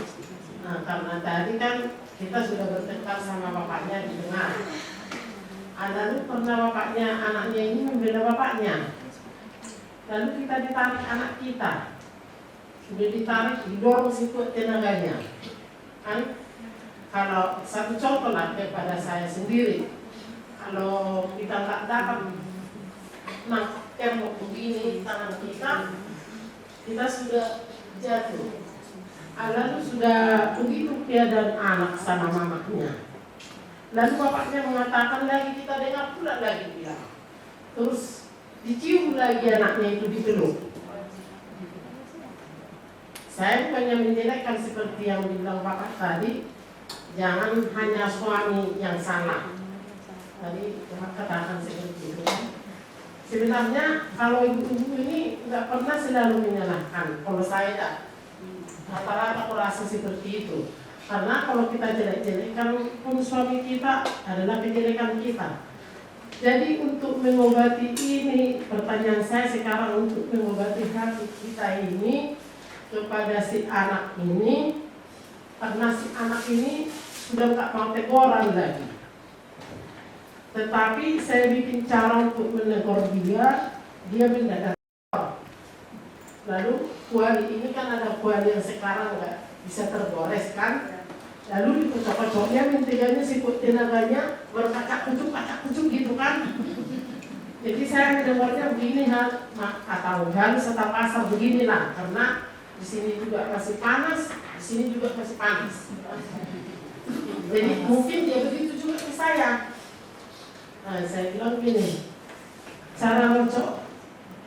Nah, karena tadi kan kita sudah bertengkar sama bapaknya didengar. Lalu pernah bapaknya anaknya ini membela bapaknya. Lalu kita ditarik anak kita. Sudah ditarik, didorong sekuat tenaganya. Kan? Kalau satu contoh lah daripada saya sendiri, kalau kita nggak dapat nangkep tembok begini tangan kita sudah jatuh. Lalu sudah begitu keadaan anak sama mamanya. Lalu bapaknya mengatakan lagi, kita dengar pula lagi bilang. Terus dicium lagi anaknya itu dipeluk. Saya bukannya menjelekkan seperti yang bilang bapak tadi. Jangan hanya suami yang salah. Tadi katakan seperti itu. Sebenarnya kalau ibu-ibu ini nggak pernah selalu menyalahkan. Kalau saya rata-rata aku rasa seperti itu. Karena kalau kita jelek-jelekkan pun suami kita adalah kejelekan kita. Jadi untuk mengobati ini, pertanyaan saya sekarang untuk mengobati hati kita ini kepada si anak ini, karena si anak ini sudah nggak mau teguran lagi. Tetapi saya bikin cara untuk menegur dia mendadak. Lalu kuali ini kan ada kuali yang sekarang nggak bisa tergores kan. Lalu dikocok-kocoknya menteganya sikut tenaganya berkacak-kucuk gitu kan. Jadi saya mendengarnya begini atau satu pasar beginilah, karena di sini juga masih panas, di sini juga masih panas. Jadi mungkin dia begitu juga ke saya. Nah, saya bilang gini, cara ngocok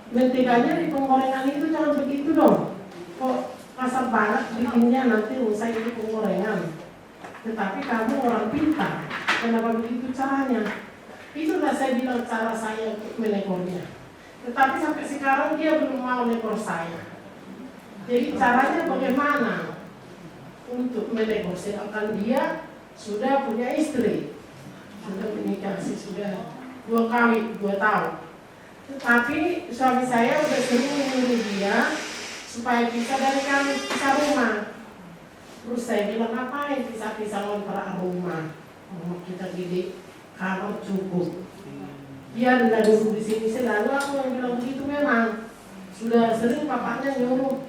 menteganya di penggorengan itu jangan begitu dong. Kok kasar banget bikinnya, nanti usai itu penggorengan. Tetapi kamu orang pintar, kenapa begitu caranya? Itulah saya bilang cara saya untuk menegurnya. Tetapi sampai sekarang dia belum mau negor saya. Jadi caranya bagaimana untuk menegur? Sedangkan dia sudah punya istri, sudah menikah, sudah 2 kali 2 tahun. Tetapi suami saya sudah sering menyuruh dia supaya bisa dari kami pisah rumah. Terus saya bilang, ngapain pisah-pisah ngontrak rumah? Kita gede, kamar cukup. Dia udah duduk di sini selalu, aku yang bilang begitu memang. Sudah sering bapaknya nyuruh,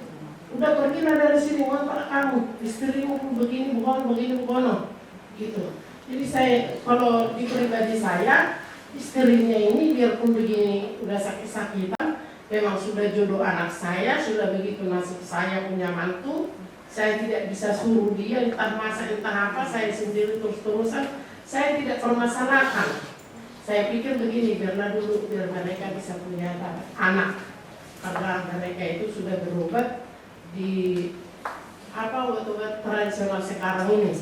udah pergilah dari sini, ngontrak kamu, istrimu pun begini, bukan begini, bukan gitu. Jadi saya, kalau di pribadi saya, istrinya ini biarpun begini udah sakit-sakitan, memang sudah jodoh anak saya, sudah begitu nasib saya punya mantu, saya tidak bisa suruh dia entah masak entah apa, saya sendiri terus-terusan, saya tidak permasalahkan. Saya pikir begini, biarlah dulu biar mereka bisa punya anak, karena mereka itu sudah berobat di obat-obat tradisional sekarang ini.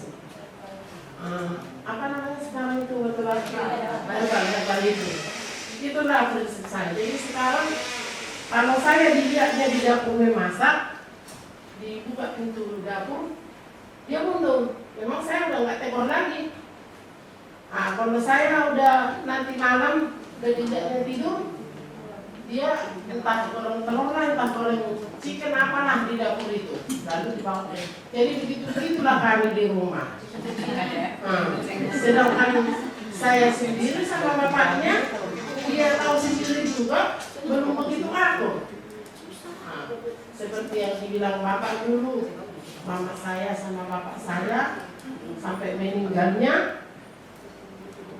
Apa namanya sekarang itu obat-obat herbal itu. Itulah prinsip saya. Jadi sekarang kalau saya dilihatnya di dapur memasak, dibuka pintu dapur, dia mundur. Memang saya udah nggak tegur lagi. Kalau saya udah nanti malam udah tidak tidur, dia entah goreng telur lah, entah goreng chicken apalah di dapur itu, lalu dibawa. Jadi begitulah kami di rumah. Sedangkan saya sendiri sama bapaknya, dia tahu sendiri juga belum begitu atur. Seperti yang dibilang bapak dulu, mama saya sama bapak saya sampai meninggalnya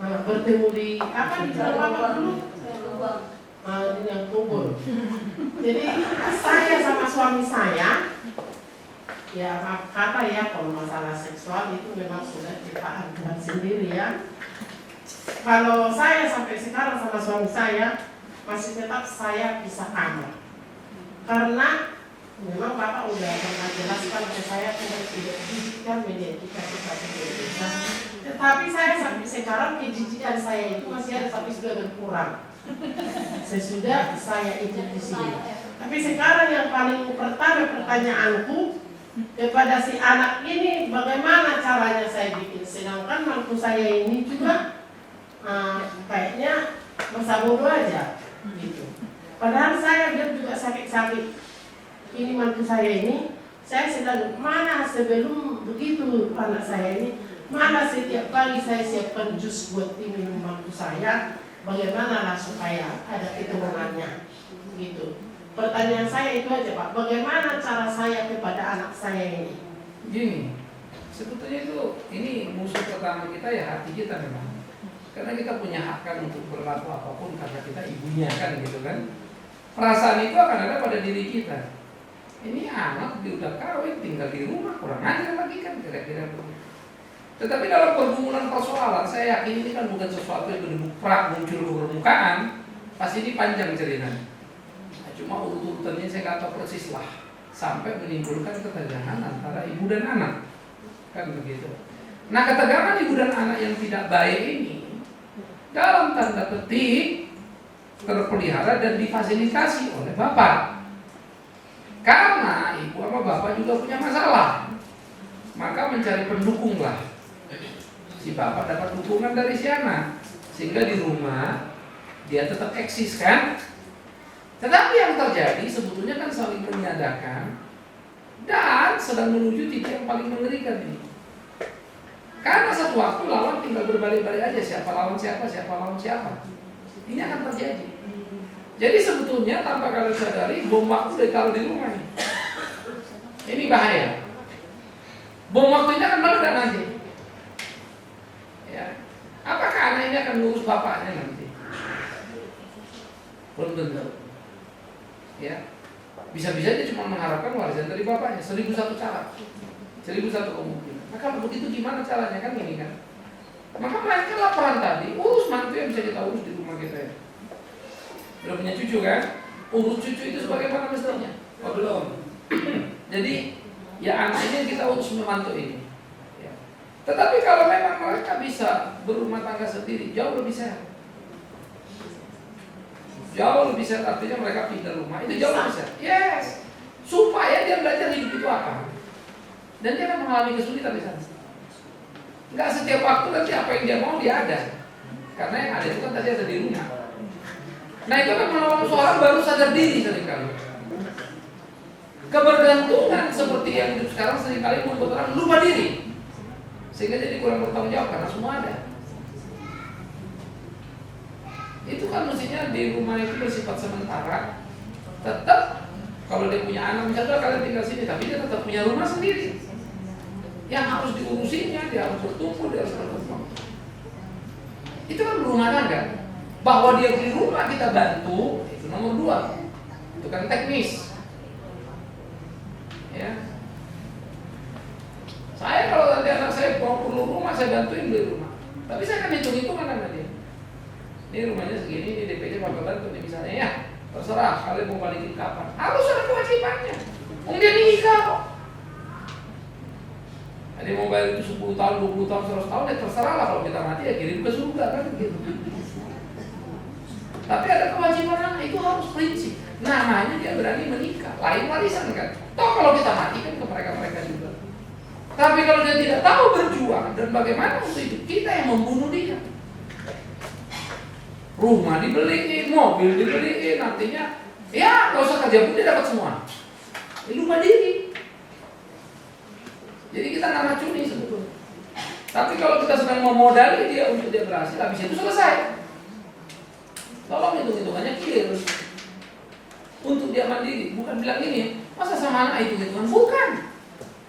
bertemu di bapak dulu. Yang kubur. Jadi saya sama suami saya, ya maaf kata ya, kalau masalah seksual itu memang sudah ciptaan Tuhan sendiri ya. Kalau saya sampai sekarang sama suami saya masih tetap saya bisa kamar, karena memang bapak udah pernah jelaskan ke saya tentang tidak didikan menyetika kita bisa. Tetapi saya sampai sekarang kejijikan saya itu masih ada, tapi sudah berkurang. Sesudah saya ikut di sini. Tapi sekarang yang paling pertama pertanyaanku kepada si anak ini, bagaimana caranya saya bikin? Sedangkan mantu saya ini juga kayaknya masa bodoh aja gitu. Padahal saya dia juga sakit-sakit. Ini mantu saya ini, saya sedang mana sebelum begitu anak saya ini, mana setiap pagi saya siapkan jus buat minum mantu saya. Bagaimana lah supaya ada keturunannya gitu. Pertanyaan saya itu aja Pak, bagaimana cara saya kepada anak saya ini? Gini, sebetulnya ini musuh pertama kita ya hati kita memang. Karena kita punya hak kan untuk berlaku apapun karena kita ibunya kan gitu kan. Perasaan itu akan ada pada diri kita. Ini anak dia udah kawin tinggal di rumah, kurang ajar lagi kan kira-kira begitu. Tetapi dalam pergumulan persoalan, saya yakin ini kan bukan sesuatu yang muncul ke permukaan. Pasti ini panjang ceritanya. Nah, cuma urut-urutannya saya nggak tahu persis lah, sampai menimbulkan ketegangan antara ibu dan anak, kan begitu. Nah, ketegangan ibu dan anak yang tidak baik ini, dalam tanda petik terpelihara dan difasilitasi oleh bapak. Karena ibu sama bapak juga punya masalah, maka mencari pendukung lah. Si bapak dapat dukungan dari si anak, sehingga di rumah dia tetap eksis kan. Tetapi yang terjadi sebetulnya kan saling menyadapkan dan sedang menuju titik yang paling mengerikan ini. Karena satu waktu lawan tinggal berbalik-balik aja, siapa lawan siapa, siapa lawan siapa. Ini akan terjadi. Jadi sebetulnya tanpa kalian sadari, bom waktu udah ditaruh di rumah ini. Ini bahaya. Bom waktunya akan meledak nanti. Ya. Apakah anak ini akan ngurus bapaknya nanti? Belum tentu. Ya. Bisa-bisa dia cuma mengharapkan warisan dari bapaknya. 1001 cara, 1001 kemungkinan. Nah kalau begitu gimana caranya kan ini kan? Maka mereka laporan tadi, urus mantu yang bisa kita urus di rumah kita ya. Udah punya cucu kan? Urus cucu itu sebagaimana mestinya. Oh belum. Jadi ya anak ini kita urus membantu ini. Tetapi kalau memang mereka bisa berumah tangga sendiri, jauh lebih sehat. Jauh lebih sehat artinya mereka pindah rumah, itu jauh lebih sehat. Yes, supaya dia belajar hidup itu apa. Dan dia akan mengalami kesulitan di sana. Enggak setiap waktu nanti apa yang dia mau dia ada. Karena yang ada itu kan tadi ada di rumah. Nah itu kan menolong seorang baru sadar diri seringkali. Kebergantungan seperti yang hidup sekarang seringkali membuat orang lupa diri. Sehingga jadi kurang bertanggung jawab karena semua ada. Itu kan mestinya di rumah itu bersifat sementara. Tetap kalau dia punya anak, misalnya kalian tinggal sini, tapi dia tetap punya rumah sendiri. Yang harus diurusinya, dia harus bertumbuh, dia harus berkembang. Itu kan rumah tangga. Bahwa dia beli rumah kita bantu, itu nomor 2. Itu kan teknis. Ya. Saya kalau nanti anak saya mau perlu rumah, saya bantuin beli rumah. Tapi saya akan hitung-hitungan sama dia. Ini rumahnya segini, ini DP-nya Bapak bantu nih misalnya ya. Terserah kalian mau balikin kapan. Harus ada kewajibannya. Dia nikah kok. Ada mau bayar itu 10 tahun, 20 tahun, 100 tahun, ya terserah lah. Kalau kita mati ya kirim ke surga kan gitu. Tapi ada kewajiban anak, itu harus prinsip. Namanya dia berani menikah, lain warisan kan. Toh kalau kita mati kan ke mereka-mereka juga. Tapi kalau dia tidak tahu berjuang dan bagaimana untuk itu, kita yang membunuh dia. Rumah dibeliin, mobil dibeliin, nantinya ya gak usah kerja pun dia dapat semua. Lupa diri. Jadi kita nggak racuni sebetulnya. Tapi kalau kita sedang memodali dia untuk dia berhasil, habis itu selesai. Tolong hitung-hitungannya clear. Untuk dia mandiri, bukan bilang ini, masa sama anak hitung-hitungan? Bukan.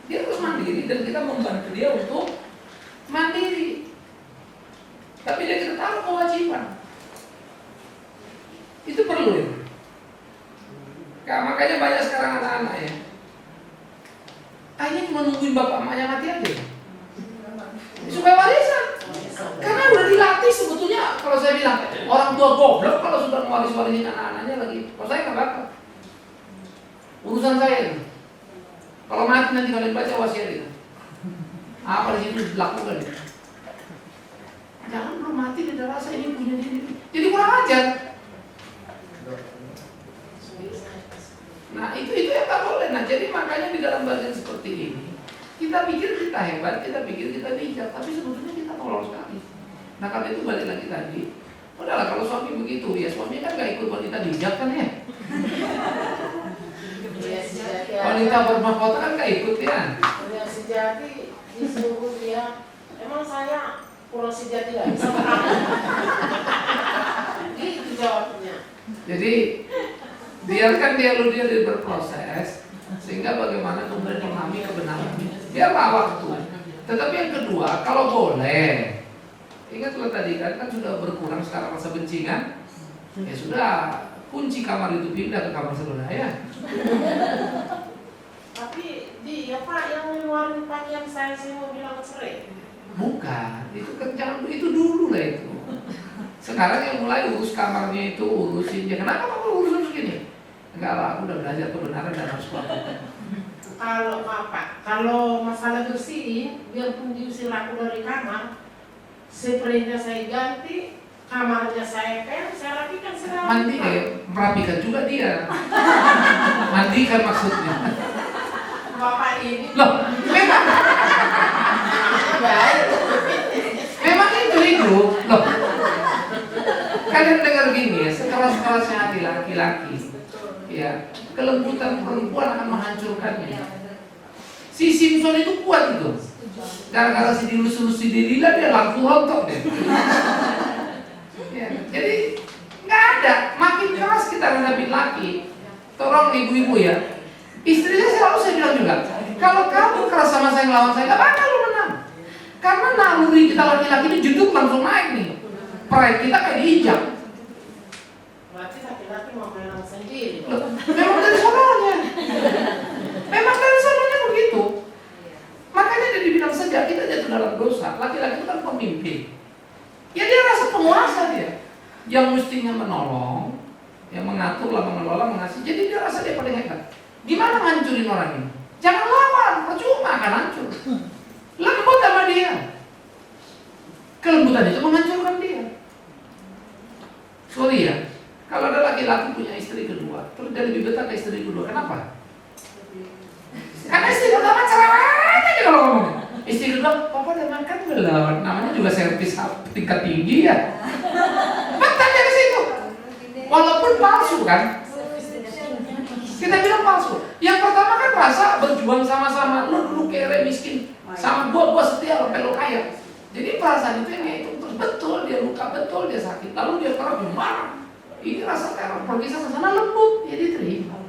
Dia harus mandiri dan kita membantu dia untuk mandiri. Tapi dia kita taruh kewajiban. Itu perlu ya. Nah, makanya banyak sekarang anak-anak ya. Ini cuma nungguin bapak emaknya mati aja. Supaya warisan. Karena udah dilatih sebetulnya. Kalau saya bilang orang tua goblok kalau sudah mewaris-warisin anak-anaknya lagi. Kalau saya nggak bakal. Urusan saya ini. Kalau mati nanti kalian baca wasiat itu. Apa di situ dilakukan? Jangan belum mati dia rasa ini punya diri. Jadi kurang ajar. Nah itu yang tak boleh. Nah jadi makanya di dalam bagian seperti ini kita pikir kita hebat, kita pikir kita bijak, tapi sebetulnya kita tolol sekali. Nah kalau itu balik lagi tadi, udahlah kalau suami begitu, ya suami kan gak ikut wanita bijak kan ya. Wanita bermahkota kan gak ikut ya. Yang sejati disuruh dia, emang saya kurang sejati gak bisa gitu jawabnya. Jadi biarkan dia berproses sehingga bagaimana kemudian memahami kebenaran. Biarlah waktu. Tetapi yang kedua, kalau boleh, ingatlah tadi kan sudah berkurang sekarang rasa benci kan? Ya sudah, kunci kamar itu pindah ke kamar sebelah ya. Tapi ya Pak yang ngeluarin pakaian saya mau bilang cerai. Bukan, itu kan jangan itu dulu lah itu. Sekarang yang mulai urus kamarnya itu urusin dia. Kenapa kamu urus gini? Enggak lah, aku udah belajar kebenaran dan harus lakukan. Kalau apa? Kalau masalah bersihin, biarpun diusir aku dari kamar, spraynya saya ganti, kamarnya saya rapikan segala. Mandi merapikan juga dia. Mandikan maksudnya. Bapak ini. Loh, memang itu hidup. Loh, kalian dengar gini ya, sekeras-kerasnya hati laki-laki, ya, kelembutan perempuan akan menghancurkannya. Si Simpson itu kuat itu. Gara-gara si dilus-lus si Delila dia langsung rontok deh. Ya, jadi nggak ada. Makin keras kita menghadapi laki. Tolong ibu-ibu ya. Istrinya selalu saya bilang juga, kalau kamu keras sama saya ngelawan saya, nggak bakal lu menang. Karena naluri kita laki-laki ini jeduk langsung naik nih. Pride kita kayak diinjak. Berarti laki-laki mau menang sendiri. Memang dari sononya. Memang dari sononya begitu. Makanya dia dibilang saja kita jatuh dalam dosa. Laki-laki itu kan pemimpin. Ya dia rasa penguasa dia. Yang mestinya menolong, yang mengatur, mengelola, mengasihi. Jadi dia rasa dia paling hebat. Gimana ngancurin orang ini? Jangan lawan, percuma akan hancur. Lembut sama dia. Kelembutan itu menghancurkan dia. Sorry ya, kalau ada laki-laki punya istri kedua, terus dia lebih betah ke istri kedua, kenapa? Karena istri pertama cerewet aja kalau ngomong. Istri kedua, papa udah makan belum? Namanya juga servis tingkat tinggi ya. Betah dari situ. Walaupun palsu kan? Kita bilang palsu. Yang pertama kan rasa berjuang sama-sama. Lu kere miskin, sama gua setia sampai lu kaya. Jadi perasaan itu yang itu terus betul dia luka, betul dia sakit, lalu dia terang gimana? Ini rasa teror, pergi sana lembut, ya diterima.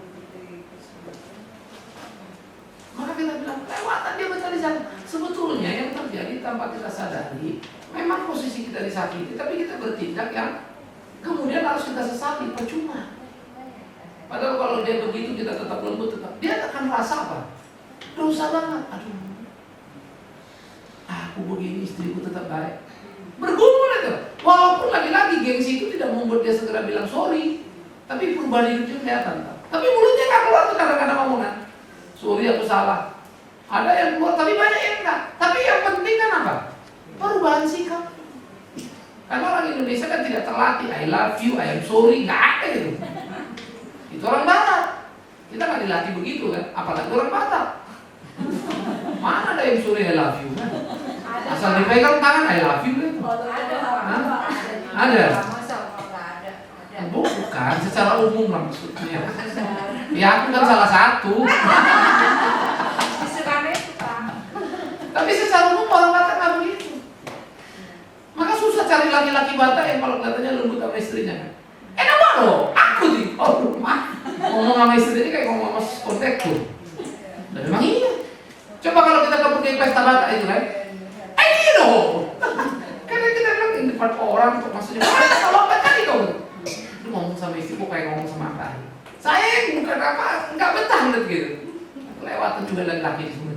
Maka kita bilang lewatan dia betul di sana. Sebetulnya yang terjadi tanpa kita sadari, memang posisi kita disakiti, tapi kita bertindak yang kemudian harus kita sesali, percuma. Padahal kalau dia begitu kita tetap lembut, dia akan merasa apa? Dosa banget. Aduh, aku begini, istriku tetap baik. Bergumul itu. Walaupun lagi-lagi gengsi itu tidak membuat dia segera bilang sorry, tapi perubahan hidupnya kelihatan. Tapi mulutnya nggak keluar tuh kadang-kadang omongan. Sorry, aku salah. Ada yang keluar, tapi banyak yang enggak. Tapi yang penting kan apa? Perubahan sikap. Karena orang Indonesia kan tidak terlatih. I love you, I am sorry, nggak ada gitu. Itu orang Barat. Kita nggak dilatih begitu kan, apalagi orang Batak. Mana ada yang sorry I love you kan? Asal dipegang tangan I love you kan? Ada. Bukan, secara umum lah maksudnya. Ya aku kan salah satu. Tapi secara umum orang Batak nggak begitu. Maka susah cari laki-laki Batak yang kalau katanya lembut sama istrinya kan. Enak banget loh, aku sih. Oh rumah ngomong sama istrinya kayak ngomong sama kontakku. Dan memang iya. Coba kalau kita pergi pesta Batak itu kan, ini loh. Karena kita bilang di depan orang untuk maksudnya, kalau apa tadi kau? Lu ngomong sama istri kok kayak ngomong sama apa? Saya bukan apa, nggak betah lihat gitu. Lewatan juga laki-laki semua.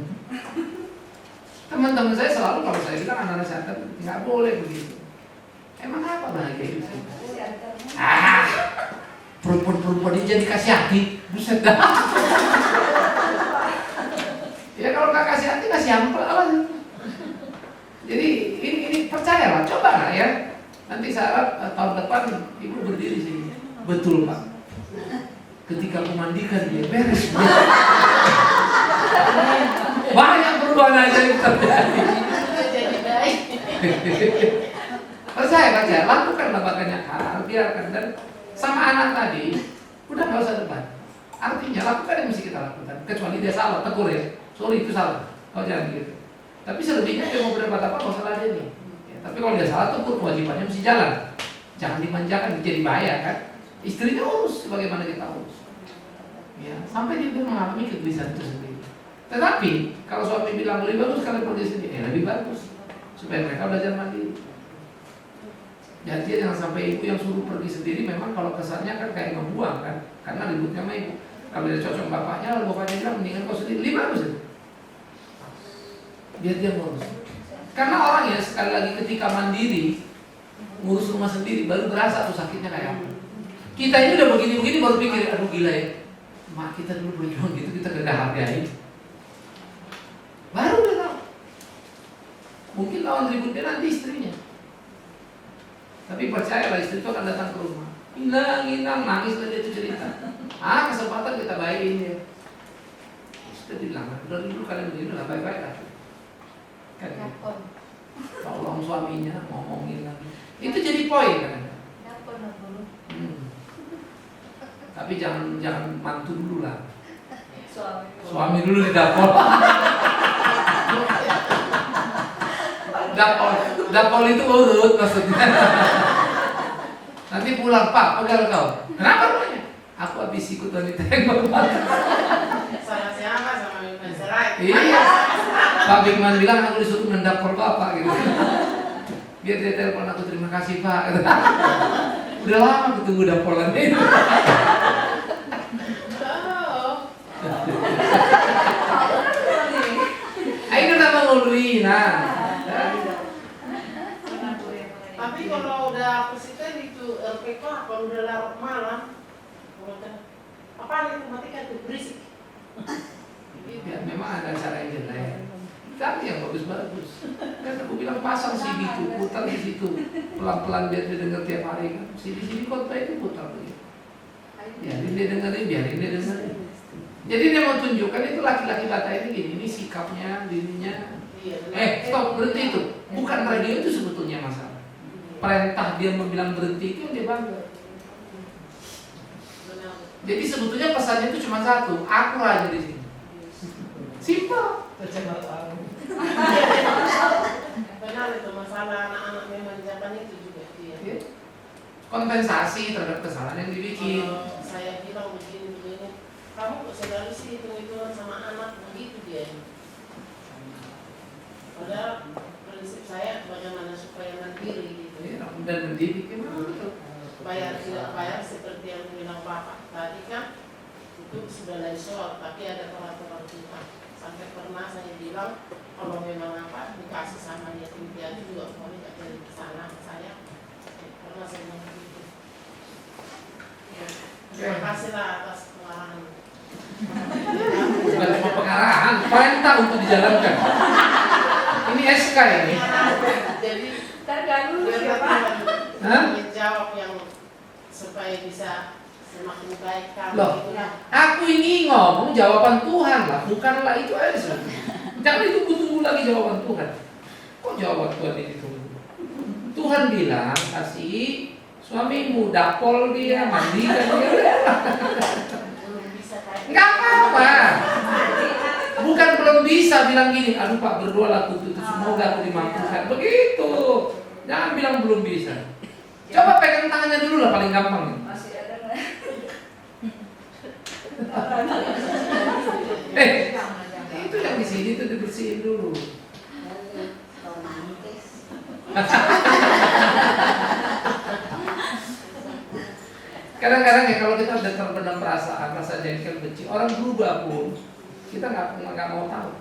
Teman-teman saya selalu kalau saya bilang anak-anak saya nggak boleh begitu. Emang apa bahagia hidup kita? Perempuan-perempuan ini jadi kasih hati, buset dah. Ya kalau nggak kasih hati kasih ampel aja. Jadi ini percayalah, coba lah ya. Nanti saya harap tahun depan ibu berdiri sini. Betul Pak. Ketika memandikan dia beres. Banyak perubahan aja yang terjadi. Jadi baik. Percaya, lakukanlah banyak hal, biarkan. Dan sama anak tadi, udah nggak usah debat. Artinya lakukan yang mesti kita lakukan. Kecuali dia salah, tegur ya. Sorry itu salah, kau jangan gitu. Tapi selebihnya dia mau berdebat apa, nggak salah dia nih. Ya, tapi kalau dia salah, tegur, kewajibannya mesti jalan. Jangan dimanjakan, jadi bahaya kan. Istrinya urus, sebagaimana kita urus. Ya, sampai dia mengalami kegelisahan itu sendiri. Tetapi kalau suami bilang lebih bagus kalian pergi sendiri, lebih bagus supaya mereka belajar mandiri. Jadi jangan sampai ibu yang suruh pergi sendiri, memang kalau kesannya kan kayak ngebuang kan, karena ributnya sama ibu. Kalau dia cocok bapaknya, lalu bapaknya bilang mendingan kau sendiri, lebih bagus itu. Biar dia ngurus. Karena orang ya sekali lagi ketika mandiri, ngurus rumah sendiri baru berasa tuh sakitnya kayak apa. Kita ini udah begini-begini baru pikir, aduh gila ya, mak kita dulu berjuang gitu kita gak hargai. Baru dia tahu. Mungkin lawan ributnya nanti istrinya. Tapi percayalah istri itu akan datang ke rumah. Inang, nangis dan dia itu cerita. Kesempatan kita baikin dia. Sudah bilang, udah dulu kalian begini lah, baik-baik lah. Kan? Tolong suaminya ngomongin lagi. Itu jadi poin kan? Tapi jangan mantu dulu lah. Suami dulu di dapur. Dapur itu urut maksudnya. Nanti pulang Pak, pegal kau. Kenapa rumahnya? Aku habis ikut wanita yang bapak. Sama siapa? Sama Bikman Serai. Iya. Pak Bikman bilang aku disuruh mendapur Bapak gitu. Biar dia telepon aku terima kasih Pak. Udah lama ketemu dapolan itu. Ayo nama ngului Tapi kalau udah aku situ itu RPK, kalau udah larut malam, apa itu matikan tuh berisik. Ya, memang ada cara yang jelek. Tapi yang bagus-bagus. Kan aku bilang pasang CD itu, putar di situ, pelan-pelan biar dia dengar tiap hari kan. CD khotbah itu putar begitu. Biarin dia dengerin. Jadi dia mau tunjukkan itu laki-laki Batak ini gini, ini sikapnya, dirinya. Stop, berhenti itu. Bukan radio itu sebetulnya masalah. Perintah dia membilang berhenti itu yang dia bangga. Jadi sebetulnya pesannya itu cuma satu, aku raja di sini. Simpel. Benar itu masalah anak-anak memanjakan itu juga dia. Kompensasi terhadap kesalahan yang dibikin. Saya bilang begini, kamu kok selalu sih hitung-hitungan sama anak begitu dia. Padahal prinsip saya bagaimana supaya mandiri gitu. Dan mendidik memang betul. bayar tidak bayar seperti yang bilang Bapak tadi kan, itu sudah lain soal, tapi ada peraturan kita. Sampai pernah saya bilang kalau memang apa dikasih sama yatim piatu juga boleh nggak dari sana saya. Pernah saya bilang begitu. Ya, terima kasihlah atas pengarahan. Bukan cuma pengarahan, perintah untuk dijalankan. Ini SK ini. Jadi Terganggu biar siapa? menjawab yang supaya bisa semakin baik kan. Loh, aku ini ngomong jawaban Tuhan lah, bukanlah itu aja. Jangan itu tunggu lagi jawaban Tuhan. Kok jawaban Tuhan ini tunggu? Tuhan bilang kasih suamimu dapol dia, mandikan dia. Enggak apa-apa. Bukan belum bisa bilang gini, aduh Pak berdoalah aku tutup, semoga aku dimampukan. Begitu. Jangan bilang belum bisa. Coba pegang tangannya dulu lah paling gampang. Masih ada nggak? Itu yang di sini tuh dibersihin dulu. Kadang-kadang ya kalau kita udah terpendam perasaan, rasa jengkel, benci, orang berubah pun kita nggak mau tahu.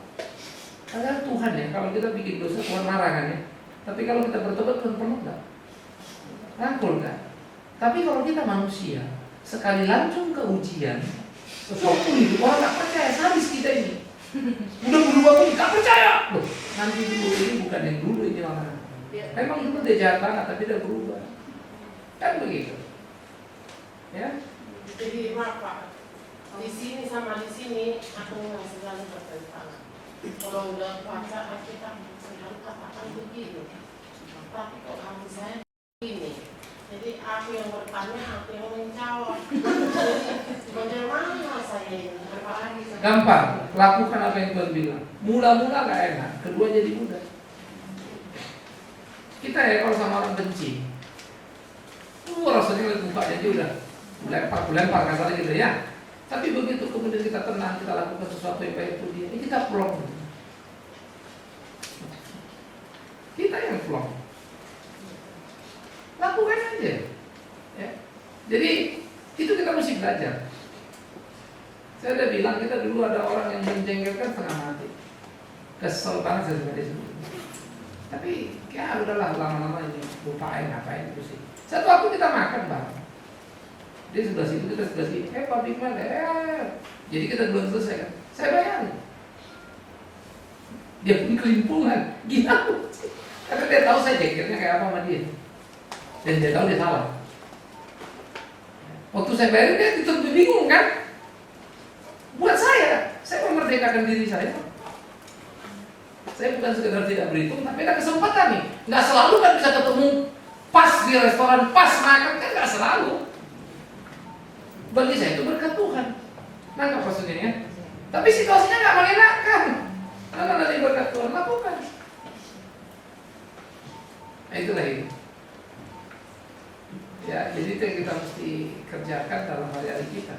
Karena Tuhan ya, kalau kita bikin dosa Tuhan marah kan ya. Tapi kalau kita bertobat Tuhan penuh nggak? Rangkul kan? Tapi kalau kita manusia, sekali lancung ke ujian, sesuatu itu orang nggak percaya, sadis kita ini. Udah berubah pun nggak percaya. Loh, nanti dulu ini bukan yang dulu ini orang. Memang dulu dia jahat banget, tapi dia berubah. Kan begitu. Ya. Jadi maaf Pak, di sini sama di sini aku masih selalu bertentangan. Kalau udah baca Alkitab selalu katakan begini, tapi kok kamu saya begini. Jadi aku yang bertanya, aku yang menjawab. Jadi bagaimana saya ini? Gampang, lakukan apa yang Tuhan bilang. Mula-mula gak enak, kedua jadi mudah. Kita ya kalau sama orang benci, rasanya lihat mukanya aja udah lempar kasarnya gitu ya. Tapi begitu kemudian kita tenang, kita lakukan sesuatu yang baik untuk dia, ini kita plong. Kita yang plong. Lakukan aja. Ya. Jadi itu kita mesti belajar. Saya udah bilang kita dulu ada orang yang menjengkelkan setengah mati. Kesel banget saya sama dia sendiri. Tapi ya udahlah lama-lama ini lupain ngapain itu sih. Satu waktu kita makan bang. Dia sebelah situ, kita sebelah sini. Pabrik mana? Jadi kita belum selesai kan? Saya bayarin. Dia pun kelimpungan. Gila. Karena dia tahu saya jengkelnya kayak apa sama dia. Dan dia tahu dia salah. Waktu saya bayarin dia tetap bingung kan? Buat saya memerdekakan diri saya. Saya bukan sekedar tidak berhitung, tapi ada kesempatan nih. Nggak selalu kan bisa ketemu pas di restoran, pas makan kan nggak selalu. Bagi saya itu berkat Tuhan. Nangkap maksudnya ya. Tapi situasinya nggak mengenakan. Karena dari berkat Tuhan lakukan. Nah itulah ini. Ya, jadi itu yang kita mesti kerjakan dalam hari-hari kita.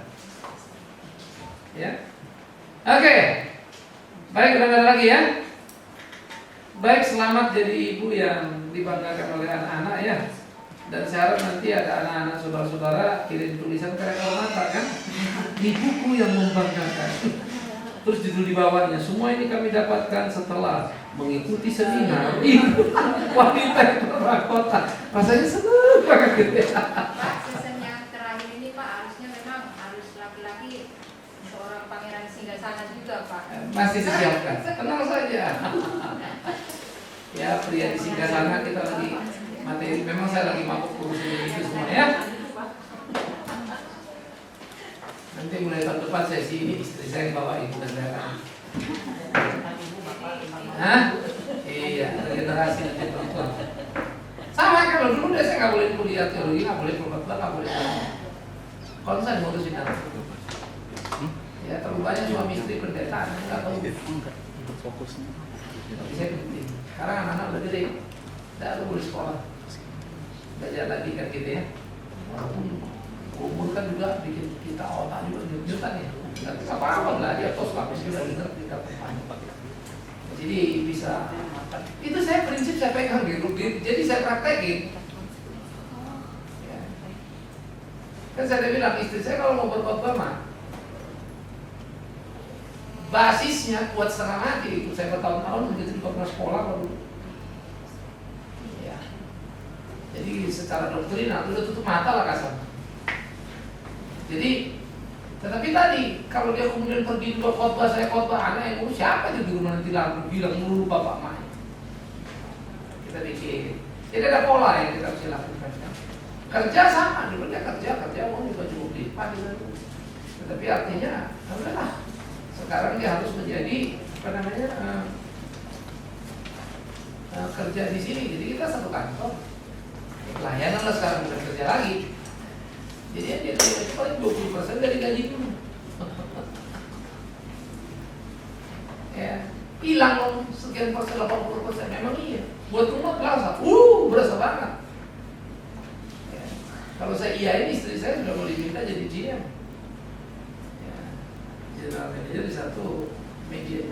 Ya. Oke. Baik, udah ada lagi ya. Baik, selamat jadi ibu yang dibanggakan oleh anak-anak ya. Dan saya harap nanti ada anak-anak saudara-saudara kirim tulisan ke rekor mata kan. Di buku yang membanggakan. Terus judul di bawahnya, semua ini kami dapatkan setelah mengikuti seminar wanita yang terrakota. Rasanya seneng banget gitu ya. Pak, season yang terakhir ini Pak harusnya memang harus laki-laki seorang pangeran singgasana juga Pak. Masih disiapkan, tenang saja. Ya pria di singgasana kita lagi materi. Memang saya lagi mabuk urusin itu semua ya. Nanti mulai tahun depan sesi ini istri saya yang bawain dan saya akan. Hah? Iya, regenerasi nanti perempuan. Sama kalau dulu saya nggak boleh kuliah teologi, nggak boleh khotbah, nggak boleh. Kalau saya ngurusin anak. Ya terlalu banyak suami istri pendeta, nggak tahu. Fokusnya. Tapi saya penting. Sekarang anak-anak udah gede, nggak boleh sekolah, belajar lagi kan gitu ya. Walaupun umur kan juga bikin kita otak juga nyut-nyutan ya. Tapi nggak apa-apa lah, dia tos lapis juga dengar kita panjang. Jadi bisa. Itu saya prinsip saya pegang gitu. Jadi saya praktekin. Ya. Kan saya udah bilang istri saya kalau mau berkhotbah mah basisnya kuat setengah mati. Itu saya bertahun-tahun begitu di khotbah sekolah baru. Ya. Jadi secara doktrinal udah tutup mata lah kasar. Jadi tetapi tadi kalau dia kemudian pergi untuk khotbah, saya khotbah, anak yang ngurus siapa itu di rumah nanti lalu bilang mulu bapak main. Kita bikin. Jadi ada pola yang kita harus lakukan. Kerja sama, dulu dia kerja mau juga cukup lipat. Tetapi artinya, udahlah. Sekarang dia harus menjadi apa namanya kerja di sini. Jadi kita satu kantor. Pelayanan lah sekarang bukan kerja lagi. Jadi dia terima paling 20% dari gaji dulu. Ya, hilang loh sekian persen 80%. Memang iya. Buat rumah berasa, berasa banget. Ya. Kalau saya iyain istri saya sudah mau diminta jadi GM. Ya. General manager di satu media.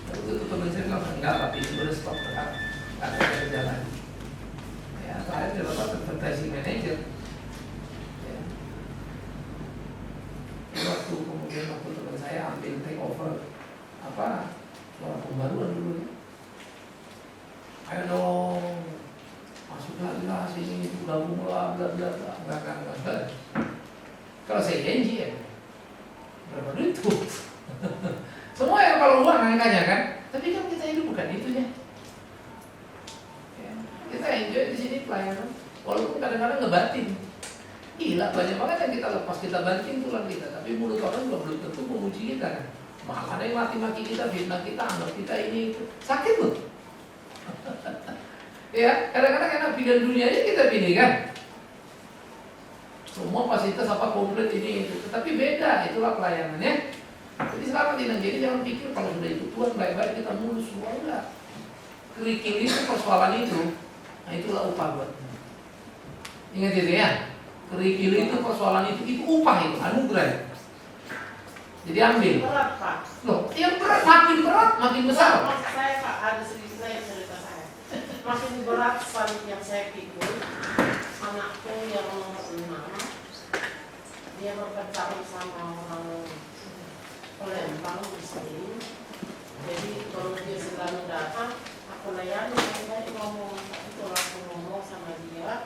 Lalu itu teman saya bilang enggak, tapi itu udah stop sekarang. Nggak ada kerja lagi. Ya, saya dia dapat advertising manager. Ya. Waktu kemudian waktu teman saya ambil take over suara pembaruan dulu ya. Ayo dong, masuk lagi lah sini, gabung lah, bla bla bla, enggak. Kalau saya janji ya, berapa duit tuh? Semua yang kalau uang angkanya kan, tapi kan kita hidup bukan itu ya. Kita enjoy di sini pelayanan, walaupun kadang-kadang ngebatin. Gila banyak banget yang kita lepas, kita banting tulang kita, tapi mulut orang juga belum tentu memuji kita kan. Malah ada yang maki-maki kita, fitnah kita, anggap kita ini itu sakit loh. Ya, kadang-kadang enak pilihan dunianya kita pilih kan. Semua fasilitas apa komplit ini itu, tetapi beda, itulah pelayanannya. Jadi selama di Nigeria jangan pikir kalau sudah itu Tuhan baik-baik kita mulus semua enggak. Kerikil itu persoalan itu, nah itulah upah buat. Ingat itu ya, kerikil itu persoalan itu upah itu anugerah. Jadi ambil. Berat Pak. Loh, yang berat makin besar. Maksud saya Pak, ada sedikit saya cerita saya. Makin berat yang saya pikir, anakku yang nomor 6, dia berpacaran sama orang Palembang Muslim. Jadi kalau dia selalu datang, aku layani, saya ngomong, itu aku ngomong sama dia,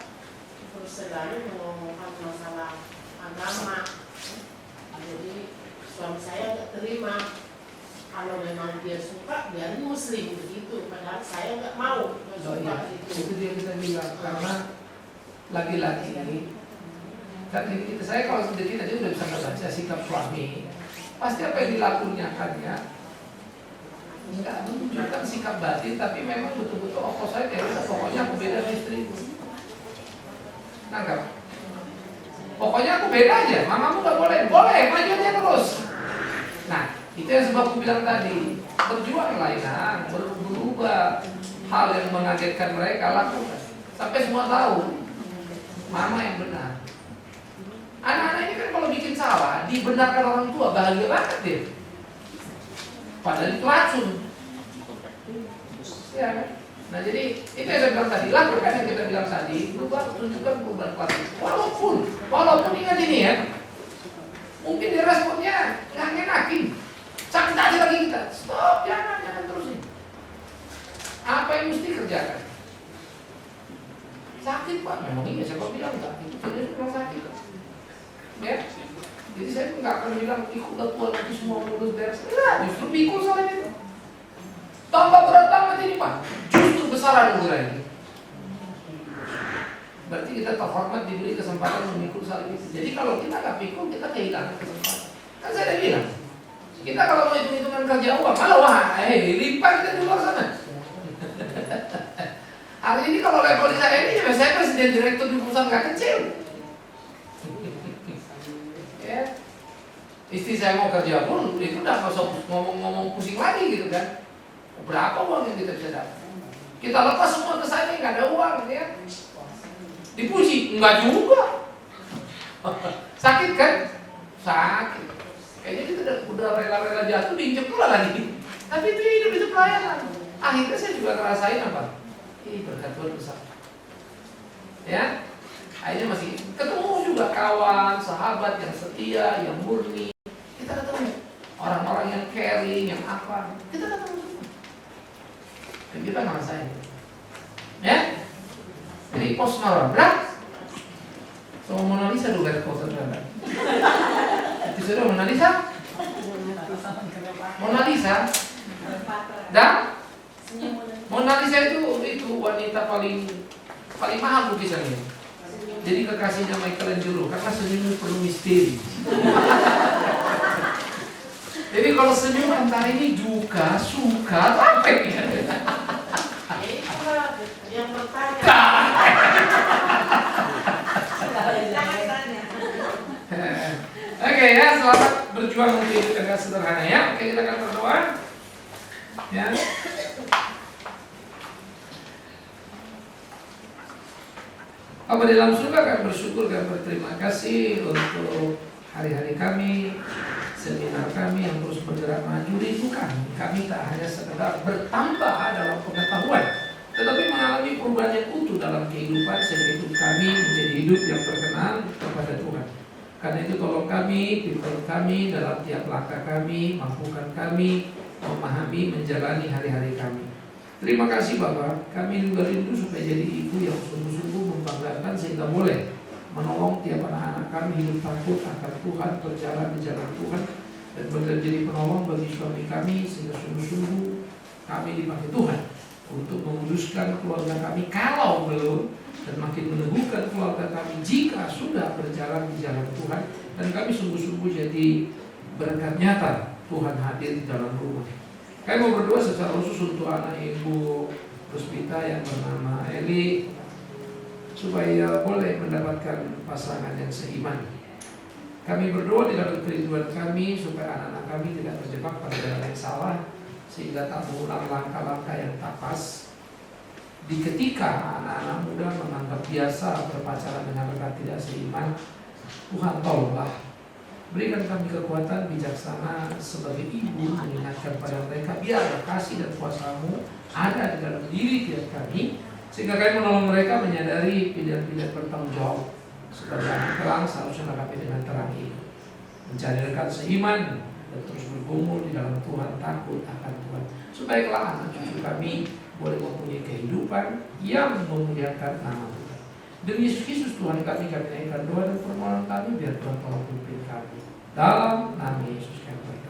terus selalu mengomongkan masalah agama. Jadi suami saya nggak terima. Kalau memang dia suka, dia Muslim begitu. Padahal saya nggak mau suka itu. Itu dia kita bilang karena laki-laki kan kita saya kalau sendiri tadi udah bisa membaca sikap suami. Pasti apa yang dilakukannya enggak menunjukkan sikap batin, tapi memang betul-betul opposite ya. Pokoknya aku beda dari istriku. Nangkap? Pokoknya aku beda aja. Mamamu nggak boleh, maju aja terus. Nah, itu yang sebab aku bilang tadi, berjuanglah ya, berubah hal yang mengagetkan mereka lakukan sampai semua tahu mama yang benar. Anak-anak ini kan kalau bikin salah dibenarkan orang tua bahagia banget deh. Padahal itu racun. Ya kan? Nah jadi itu yang saya bilang tadi, lakukan yang kita bilang tadi, berubah, tunjukkan perubahan perilaku. Walaupun ingat ini ya, mungkin di responnya nggak ngenakin, sakit aja lagi kita. Stop, jangan terusin. Apa yang mesti kerjakan? Sakit Pak, memang iya siapa bilang enggak? Itu saja sudah sakit. Ya, jadi saya nggak akan bilang ikut Tuhan nanti semua mulus beres. Enggak, justru pikul soal itu. Tambah berat banget ini Pak, justru besar anugerah ini. Berarti kita terhormat diberi kesempatan memikul soal itu. Jadi kalau kita nggak pikul, kita kehilangan kesempatan. Kan saya udah bilang, kita kalau mau hitung-hitungan kerja uang, malah lipat kita di luar sana. Hari ini kalau level saya ini, ya saya presiden direktur di perusahaan nggak kecil. Ya, istri saya mau kerja pun itu udah nggak usah ngomong pusing lagi gitu kan. Berapa uang yang kita bisa dapat? Kita lepas semua ke sana nggak ada uang, ya. Dipuji enggak juga. Sakit kan? Sakit. Kayaknya kita udah rela-rela jatuh diinjek pula lagi. Tapi itu hidup itu pelayanan. Akhirnya saya juga ngerasain apa? Berkat Tuhan besar. Ya. Akhirnya masih ketemu juga kawan, sahabat yang setia, yang murni. Kita ketemu orang-orang yang caring, yang apa. Kita ketemu semua. Dan kita ngerasain. Ya? Jadi pos marah, berat. Sama Mona Lisa juga ada pos marah. Itu sudah Mona Lisa? Mona Lisa? Dan Mona Lisa itu wanita paling mahal lukisannya. Jadi kekasihnya Michelangelo karena senyumnya penuh misteri. Jadi kalau senyum antara ini duka, suka, apa ya? Itulah yang bertanya. Oke ya, selamat berjuang untuk hidup yang sederhana ya. Oke, kita akan berdoa. Ya. Apa di dalam surga kami bersyukur dan berterima kasih untuk hari-hari kami, seminar kami yang terus bergerak maju rindu kami tak hanya sekedar bertambah dalam pengetahuan, tetapi mengalami perubahan yang utuh dalam kehidupan sehingga hidup kami menjadi hidup yang berkenan kepada Tuhan. Karena itu tolong kami, pimpin kami dalam tiap langkah kami, mampukan kami memahami, menjalani hari-hari kami. Terima kasih Bapak, kami juga rindu supaya jadi ibu yang sungguh-sungguh membanggakan sehingga boleh menolong tiap anak-anak kami hidup takut akan Tuhan, berjalan di jalan Tuhan, dan menjadi penolong bagi suami kami sehingga sungguh-sungguh kami dipakai Tuhan untuk menguduskan keluarga kami kalau belum, dan makin meneguhkan keluarga kami jika sudah berjalan di jalan Tuhan, dan kami sungguh-sungguh jadi berkat nyata Tuhan hadir di dalam rumah. Kami mau berdoa secara khusus untuk anak Ibu Puspita yang bernama Eli supaya boleh mendapatkan pasangan yang seiman. Kami berdoa di dalam kerinduan kami supaya anak-anak kami tidak terjebak pada jalan yang salah sehingga tak mengulang langkah-langkah yang tak pas. Di ketika anak-anak muda menganggap biasa berpacaran dengan rekan tidak seiman, Tuhan tolonglah. Berikan kami kekuatan bijaksana sebagai ibu mengingatkan pada mereka biarlah kasih dan kuasa-Mu ada di dalam diri tiap kami sehingga kami menolong mereka menyadari pilihan-pilihan bertanggung jawab sebagai anak terang seharusnya kami dengan terang ini mencari rekan seiman dan terus bergumul di dalam Tuhan, takut akan Tuhan supaya kelak anak cucu kami boleh mempunyai kehidupan yang memuliakan nama Tuhan. Demi Yesus Kristus Tuhan kami naikkan doa dan permohonan kami biar Tuhan tolong pimpin kami. Dalam nama Yesus kami.